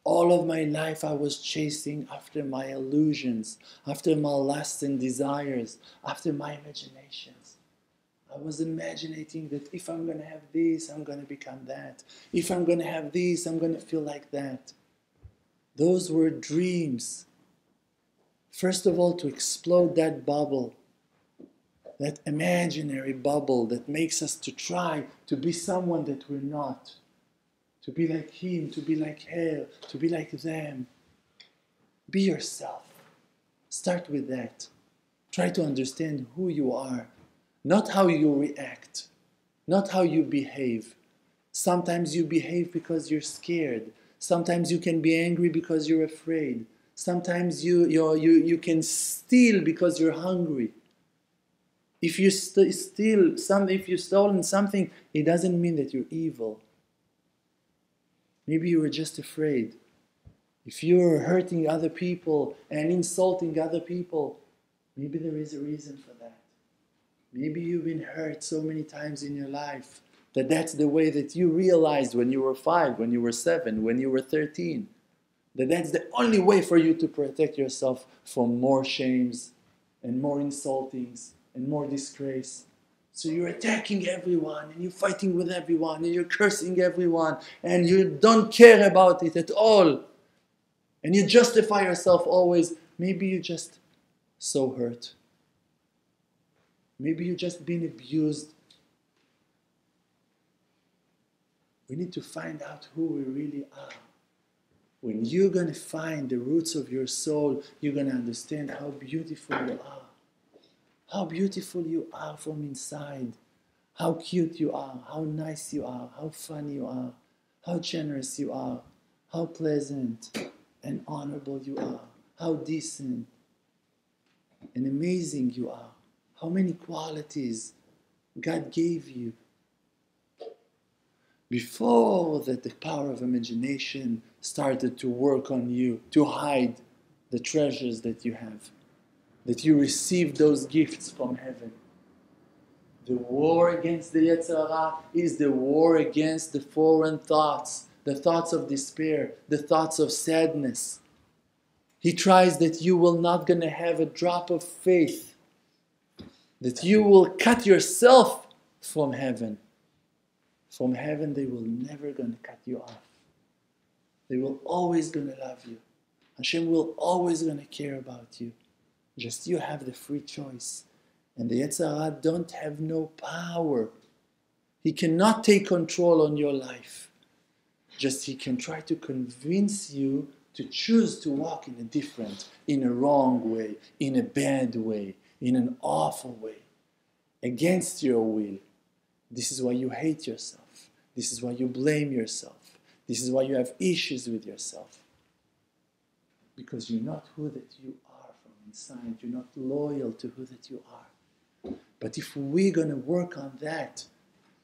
All of my life I was chasing after my illusions, after my lusts and desires, after my imaginations. I was imagining that if I'm going to have this, I'm going to become that. If I'm going to have this, I'm going to feel like that. Those were dreams. First of all, to explode that bubble, that imaginary bubble that makes us to try to be someone that we're not. To be like him, to be like her, to be like them. Be yourself. Start with that. Try to understand who you are. Not how you react, not how you behave. Sometimes you behave because you're scared. Sometimes you can be angry because you're afraid. Sometimes you can steal because you're hungry. If you if you've stolen something, it doesn't mean that you're evil. Maybe you were just afraid. If you're hurting other people and insulting other people, maybe there is a reason for that. Maybe you've been hurt so many times in your life That that's the way that you realized when you were 5, when you were 7, when you were 13. That that's the only way for you to protect yourself from more shames and more insultings and more disgrace. So you're attacking everyone and you're fighting with everyone and you're cursing everyone and you don't care about it at all. And you justify yourself always. Maybe you're just so hurt. Maybe you've just been abused. We need to find out who we really are. When you're going to find the roots of your soul, you're going to understand how beautiful you are. How beautiful you are from inside. How cute you are. How nice you are. How fun you are. How generous you are. How pleasant and honorable you are. How decent and amazing you are. How many qualities God gave you. Before that, the power of imagination started to work on you, to hide the treasures that you have, that you received those gifts from heaven. The war against the Yetzer Hara is the war against the foreign thoughts, the thoughts of despair, the thoughts of sadness. He tries that you will not going to have a drop of faith, that you will cut yourself from heaven. From heaven, they will never going to cut you off. They will always going to love you. Hashem will always going to care about you. Just you have the free choice. And the Yetzer Hara don't have no power. He cannot take control on your life. Just he can try to convince you to choose to walk in a different, in a wrong way, in a bad way, in an awful way, against your will. This is why you hate yourself. This is why you blame yourself. This is why you have issues with yourself. Because you're not who that you are from inside. You're not loyal to who that you are. But if we're going to work on that,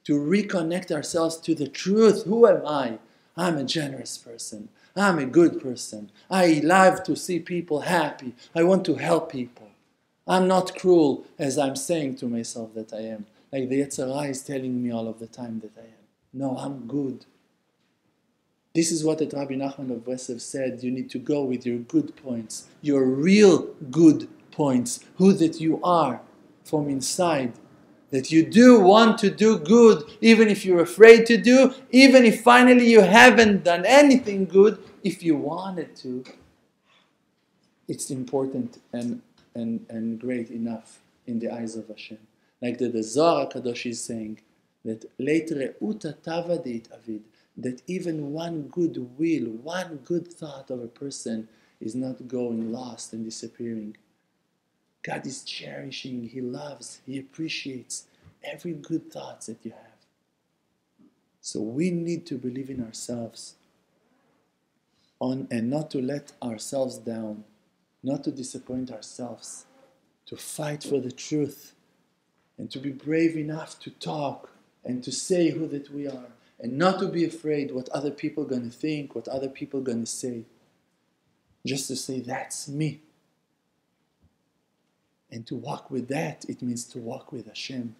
to reconnect ourselves to the truth, who am I? I'm a generous person. I'm a good person. I love to see people happy. I want to help people. I'm not cruel as I'm saying to myself that I am. Like the Yetzer Hara is telling me all of the time that I am. No, I'm good. This is what Rabbi Nachman of Breslev said. You need to go with your good points, your real good points, who that you are from inside. That you do want to do good, even if you're afraid to do, even if finally you haven't done anything good, if you wanted to, it's important and great enough in the eyes of Hashem. Like the Zohar HaKadosh is saying, that later that even one good will, one good thought of a person is not going lost and disappearing. God is cherishing, He loves, He appreciates every good thought that you have. So we need to believe in ourselves and not to let ourselves down, not to disappoint ourselves, to fight for the truth and to be brave enough to talk and to say who that we are, and not to be afraid what other people are going to think, what other people are going to say. Just to say, that's me. And to walk with that, it means to walk with Hashem.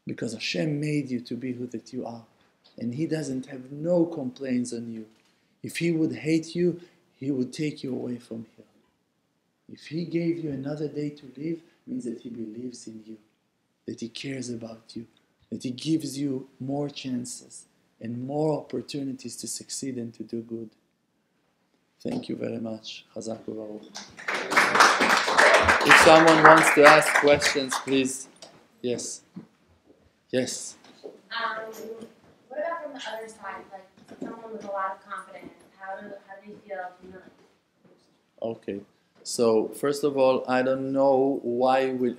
Because Hashem made you to be who that you are. And He doesn't have no complaints on you. If He would hate you, He would take you away from here. If He gave you another day to live, it means that He believes in you, that He cares about you, that He gives you more chances and more opportunities to succeed and to do good. Thank you very much. Chazak u'baruch. If someone wants to ask questions, please. Yes. Yes. What about from the other side, like someone with a lot of confidence? How do you feel humility? Okay. So first of all, I don't know why we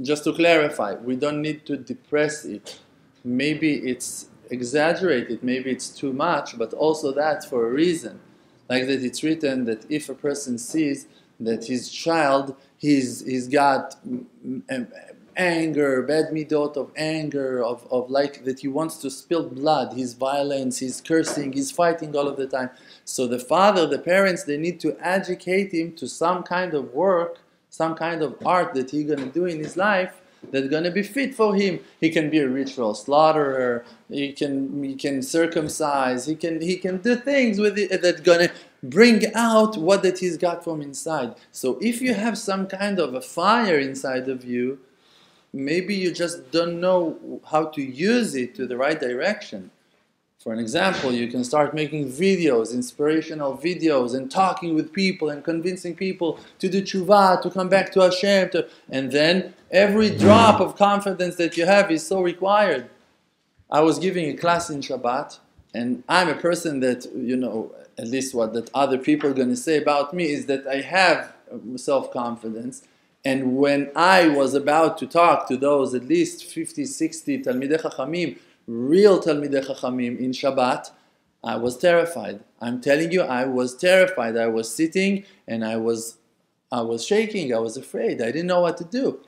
just to clarify, we don't need to depress it. Maybe it's exaggerated, maybe it's too much, but also that for a reason. Like that it's written that if a person sees that his child, he's got anger, bad midot of anger, of like that he wants to spill blood, his violence, his cursing, he's fighting all of the time. So the father, the parents, they need to educate him to some kind of work, some kind of art that he's going to do in his life, that's going to be fit for him. He can be a ritual slaughterer. He can circumcise. He can do things with it that's going to bring out what that he's got from inside. So if you have some kind of a fire inside of you, maybe you just don't know how to use it to the right direction. For an example, you can start making videos, inspirational videos, and talking with people and convincing people to do tshuva, to come back to Hashem, and then every drop of confidence that you have is so required. I was giving a class in Shabbat, and I'm a person that, at least what that other people are going to say about me is that I have self-confidence. And when I was about to talk to those at least 50, 60 Talmidei Chachamim, real Talmidei Chachamim in Shabbat, I was terrified. I'm telling you, I was terrified. I was sitting and I was shaking. I was afraid. I didn't know what to do.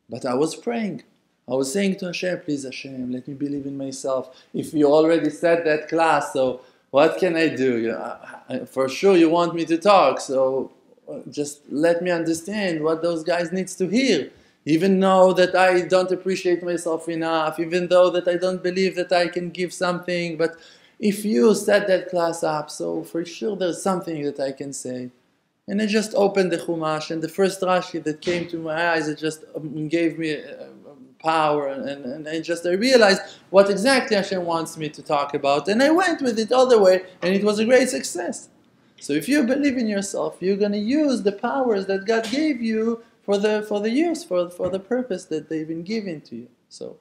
But I was praying. I was saying to Hashem, please Hashem, let me believe in myself. If you already said that class, so what can I do? For sure you want me to talk, so just let me understand what those guys needs to hear. Even though that I don't appreciate myself enough, even though that I don't believe that I can give something, but if you set that class up, so for sure there's something that I can say. And I just opened the Chumash, and the first Rashi that came to my eyes, it just gave me power, and I realized what exactly Hashem wants me to talk about, and I went with it all the way, and it was a great success. So if you believe in yourself, you're going to use the powers that God gave you for the use, for the purpose that they've been given to you. So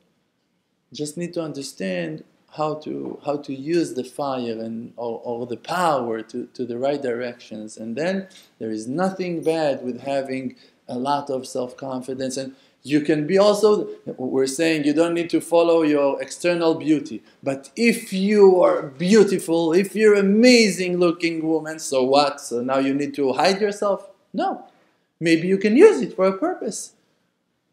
you just need to understand how to use the fire or the power to the right directions. And then there is nothing bad with having a lot of self-confidence. And you can be also, we're saying you don't need to follow your external beauty. But if you are beautiful, if you're an amazing looking woman, so what? So now you need to hide yourself? No. Maybe you can use it for a purpose.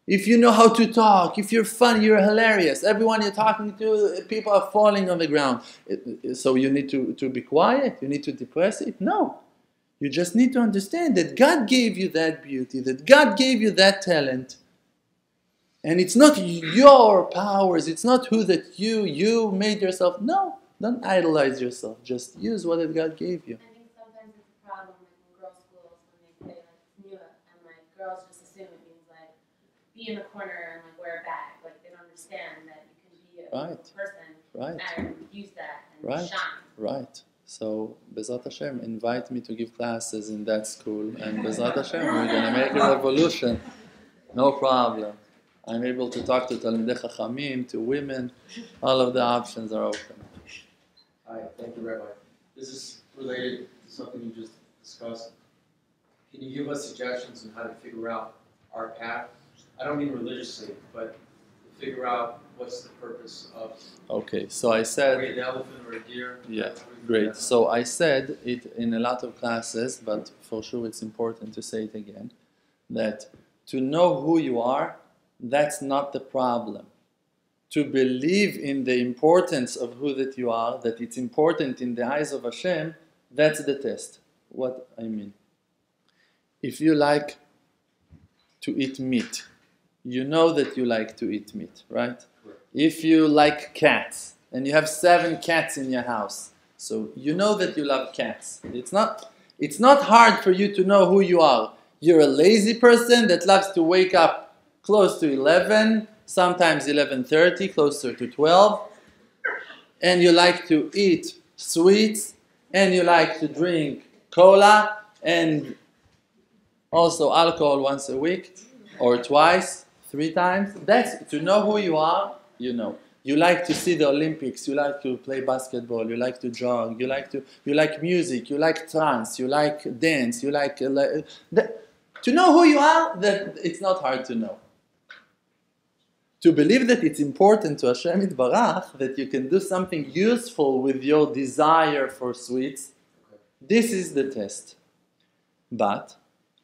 If you know how to talk, if you're funny, you're hilarious, everyone you're talking to, people are falling on the ground. So you need to be quiet? You need to depress it? No. You just need to understand that God gave you that beauty, that God gave you that talent. And it's not your powers, it's not who that you made yourself. No, don't idolize yourself. Just use what God gave you. I think sometimes it's a problem in girls' schools when they say Nua, and girls just assume it means be in the corner and wear a bag. They don't understand that you can be a person and use that and shine. Right. So, Bezrat Hashem, invite me to give classes in that school, and Bezrat Hashem, we're going to make a revolution. No problem. I'm able to talk to Talmidei Chachamim, to women. All of the options are open. Hi, thank you, Rabbi. This is related to something you just discussed. Can you give us suggestions on how to figure out our path? I don't mean religiously, but to figure out what's the purpose of. Okay, so I said. An elephant or a deer. Yeah, great. So I said it in a lot of classes, but for sure it's important to say it again, that to know who you are, that's not the problem. To believe in the importance of who that you are, that it's important in the eyes of Hashem, that's the test. What I mean. If you like to eat meat, you know that you like to eat meat, right? If you like cats, and you have 7 cats in your house, so you know that you love cats. It's not hard for you to know who you are. You're a lazy person that loves to wake up close to 11, sometimes 11:30, closer to 12, and you like to eat sweets, and you like to drink cola, and also alcohol once a week, or twice, 3 times. That's to know who you are, you know. You like to see the Olympics, you like to play basketball, you like to jog, you like music, you like trance, you like dance, you like... to know who you are, that it's not hard to know. To believe that it's important to Hashem Yitbarach, that you can do something useful with your desire for sweets, this is the test. But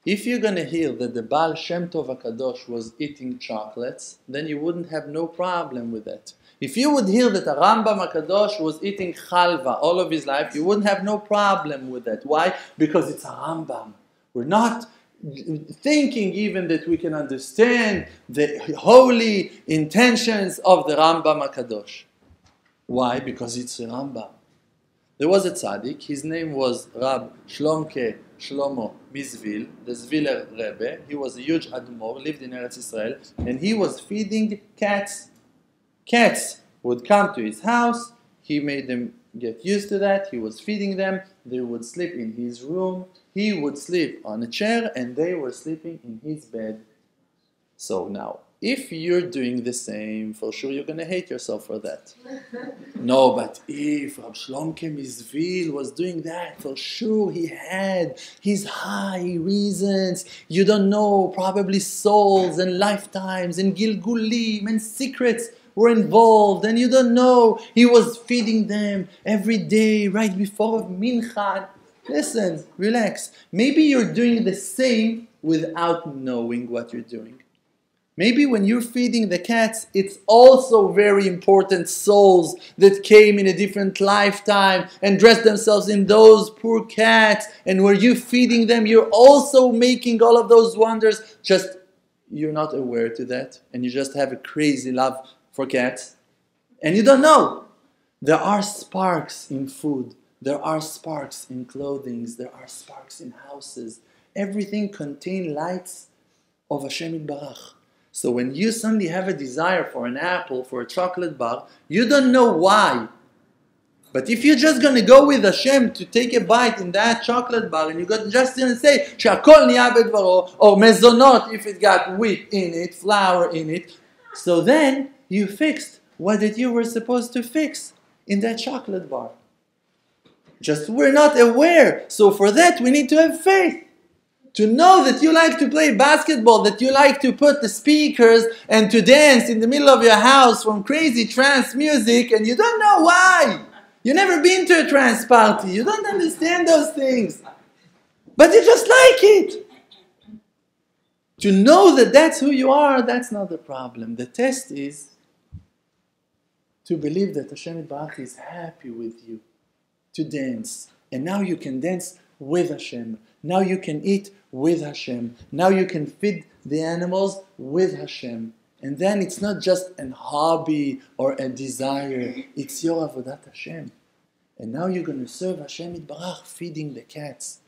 if you're going to hear that the Baal Shem Tov HaKadosh was eating chocolates, then you wouldn't have no problem with that. If you would hear that the Rambam HaKadosh was eating chalva all of his life, you wouldn't have no problem with that. Why? Because it's a Rambam. We're not thinking even that we can understand the holy intentions of the Rambam HaKadosh. Why? Because it's a Rambam. There was a tzaddik, his name was Rab Shlomke Shlomo Mizvil, the Zviler Rebbe. He was a huge Admor, lived in Eretz Israel, and he was feeding cats. Cats would come to his house, he made them get used to that, he was feeding them, they would sleep in his room, he would sleep on a chair, and they were sleeping in his bed. So now, if you're doing the same, for sure you're going to hate yourself for that. No, but if Rab Shlomke Mizvil was doing that, for sure he had his high reasons. You don't know, probably souls and lifetimes and Gilgulim and secrets were involved, and you don't know, he was feeding them every day right before Mincha. Listen, relax. Maybe you're doing the same without knowing what you're doing. Maybe when you're feeding the cats, it's also very important souls that came in a different lifetime and dressed themselves in those poor cats. And where you're feeding them, you're also making all of those wonders. Just, you're not aware to that. And you just have a crazy love for cats. And you don't know. There are sparks in food. There are sparks in clothing. There are sparks in houses. Everything contains lights of Hashem Yitbarach. So when you suddenly have a desire for an apple, for a chocolate bar, you don't know why. But if you're just going to go with Hashem to take a bite in that chocolate bar, and you're just going to say, Shakol niya bedvaro, or mezonot, if it got wheat in it, flour in it, so then you fixed what that you were supposed to fix in that chocolate bar. Just we're not aware. So for that, we need to have faith. To know that you like to play basketball, that you like to put the speakers and to dance in the middle of your house from crazy trance music, and you don't know why. You've never been to a trance party. You don't understand those things. But you just like it. To know that that's who you are, that's not the problem. The test is to believe that Hashem Yitbarach is happy with you. To dance. And now you can dance with Hashem. Now you can eat with Hashem. Now you can feed the animals with Hashem. And then it's not just a hobby or a desire. It's your avodat Hashem. And now you're going to serve Hashem Yitbarach, feeding the cats,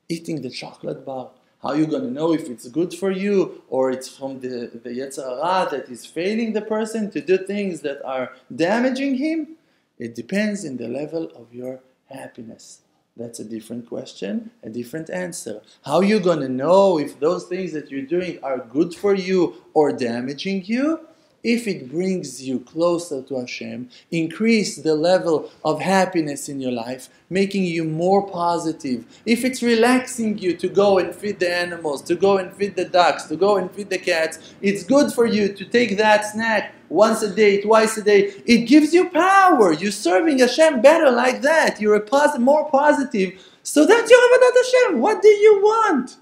eating the chocolate bar. How are you going to know if it's good for you or it's from the Yetzer Hara that is failing the person to do things that are damaging him? It depends on the level of your happiness. That's a different question, a different answer. How are you going to know if those things that you're doing are good for you or damaging you? If it brings you closer to Hashem, increase the level of happiness in your life, making you more positive. If it's relaxing you to go and feed the animals, to go and feed the ducks, to go and feed the cats, it's good for you to take that snack once a day, twice a day. It gives you power. You're serving Hashem better like that. You're more positive. So that's your avodat Hashem. What do you want?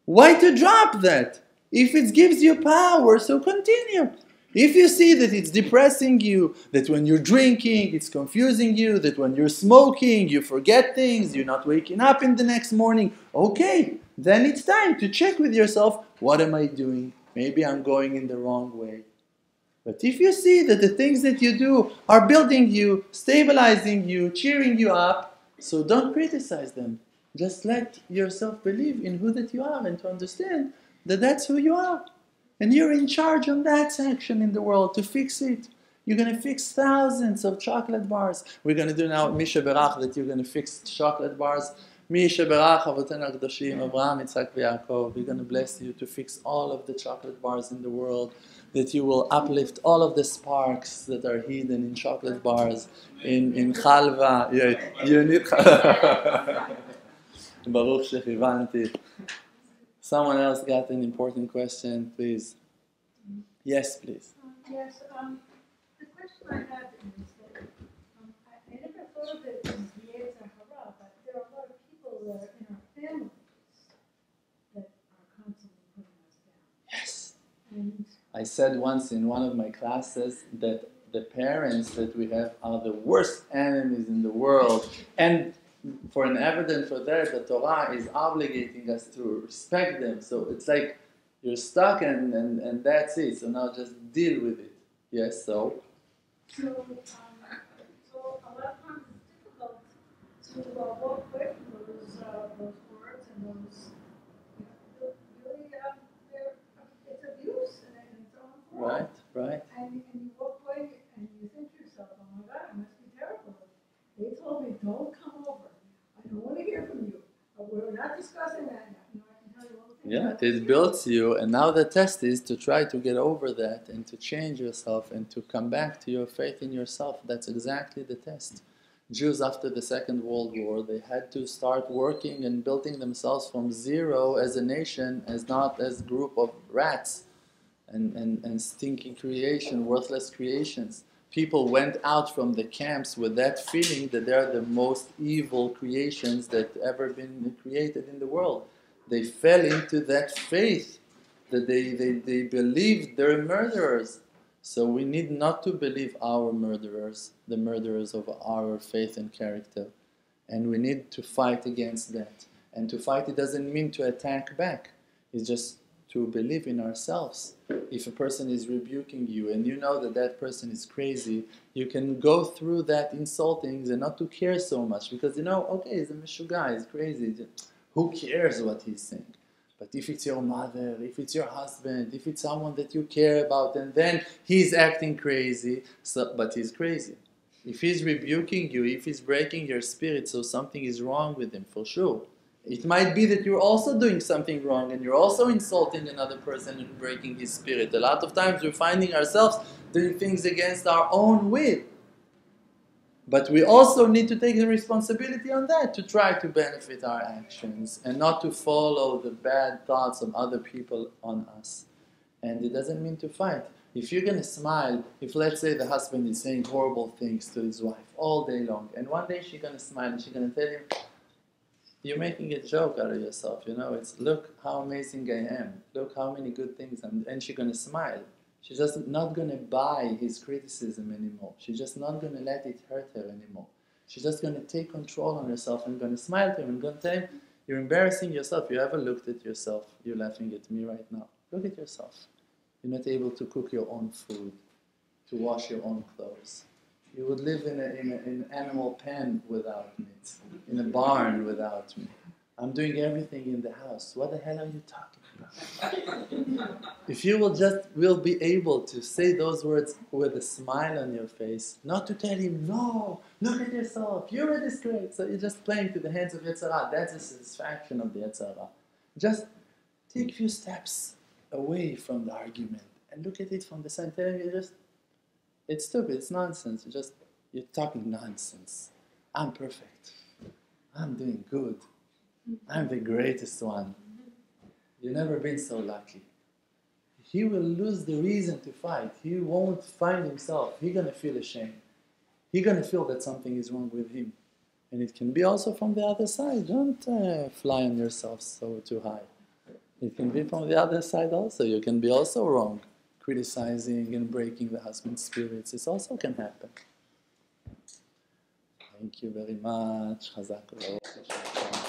Why to drop that? If it gives you power, so continue. If you see that it's depressing you, that when you're drinking, it's confusing you, that when you're smoking, you forget things, you're not waking up in the next morning, okay, then it's time to check with yourself, what am I doing? Maybe I'm going in the wrong way. But if you see that the things that you do are building you, stabilizing you, cheering you up, so don't criticize them. Just let yourself believe in who that you are and to understand that that's who you are. And you're in charge on that section in the world to fix it. You're going to fix thousands of chocolate bars. We're going to do now Misha Berach that you're going to fix chocolate bars. Misha Berach Avotenu HaKadoshim, Abraham, Yitzhak, Yaakov. We're going to bless you to fix all of the chocolate bars in the world. That you will uplift all of the sparks that are hidden in chocolate bars, in chalva. You need Baruch shechivanti. Someone else got an important question, please. Yes, please. Yes, the question I have is that I never thought of it as the Yetzer Hara, but there are a lot of people that are in our families that are constantly putting us down. Yes. And I said once in one of my classes that the parents that we have are the worst enemies in the world. And for an evidence for that, the Torah is obligating us to respect them. So it's like you're stuck and that's it. So now just deal with it. Yes, so? So, so a lot of times it's difficult to walk away from those words and those, really, it's abuse and it's harmful. Right, right. And you walk away and you think to yourself, oh my God, it must be terrible. They told me, don't come over. I don't want to hear from you. But we're not discussing that now. I can tell you all the things. Yeah, it builds you, and now the test is to try to get over that and to change yourself and to come back to your faith in yourself. That's exactly the test. Jews after the Second World War, they had to start working and building themselves from zero as a nation, as not as a group of rats and stinking creation, worthless creations. People went out from the camps with that feeling that they are the most evil creations that ever been created in the world. They fell into that faith that they believed they're murderers. So we need not to believe our murderers, the murderers of our faith and character. And we need to fight against that. And to fight, it doesn't mean to attack back. It's just to believe in ourselves. If a person is rebuking you and you know that that person is crazy, you can go through that insulting and not to care so much because you know, okay, he's a mishuga, he's crazy. Who cares what he's saying? But if it's your mother, if it's your husband, if it's someone that you care about, and then he's acting crazy, but he's crazy. If he's rebuking you, if he's breaking your spirit, so something is wrong with him, for sure. It might be that you're also doing something wrong and you're also insulting another person and breaking his spirit. A lot of times we're finding ourselves doing things against our own will. But we also need to take the responsibility on that to try to benefit our actions and not to follow the bad thoughts of other people on us. And it doesn't mean to fight. If you're going to smile, if let's say the husband is saying horrible things to his wife all day long, and one day she's going to smile and she's going to tell him, you're making a joke out of yourself, you know, it's look how amazing I am, look how many good things I'm, and she's going to smile. She's just not going to buy his criticism anymore. She's just not going to let it hurt her anymore. She's just going to take control on herself and going to smile to him and going to tell him, you're embarrassing yourself. You ever looked at yourself? You're laughing at me right now. Look at yourself. You're not able to cook your own food, to wash your own clothes. You would live in an animal pen without me, in a barn without me. I'm doing everything in the house. What the hell are you talking about? If you will be able to say those words with a smile on your face, not to tell him, no, look at yourself, you're a disgrace. So you're just playing to the hands of Yetzer Hara. That's the satisfaction of the Yetzer Hara. Just take a few steps away from the argument and look at it from the center. It's stupid, it's nonsense. You're talking nonsense. I'm perfect. I'm doing good. I'm the greatest one. You've never been so lucky. He will lose the reason to fight. He won't find himself. He's going to feel ashamed. He's going to feel that something is wrong with him. And it can be also from the other side. Don't fly on yourself so too high. It can be from the other side also. You can be also wrong. Criticizing and breaking the husband's spirits. This also can happen. Thank you very much. Chazak.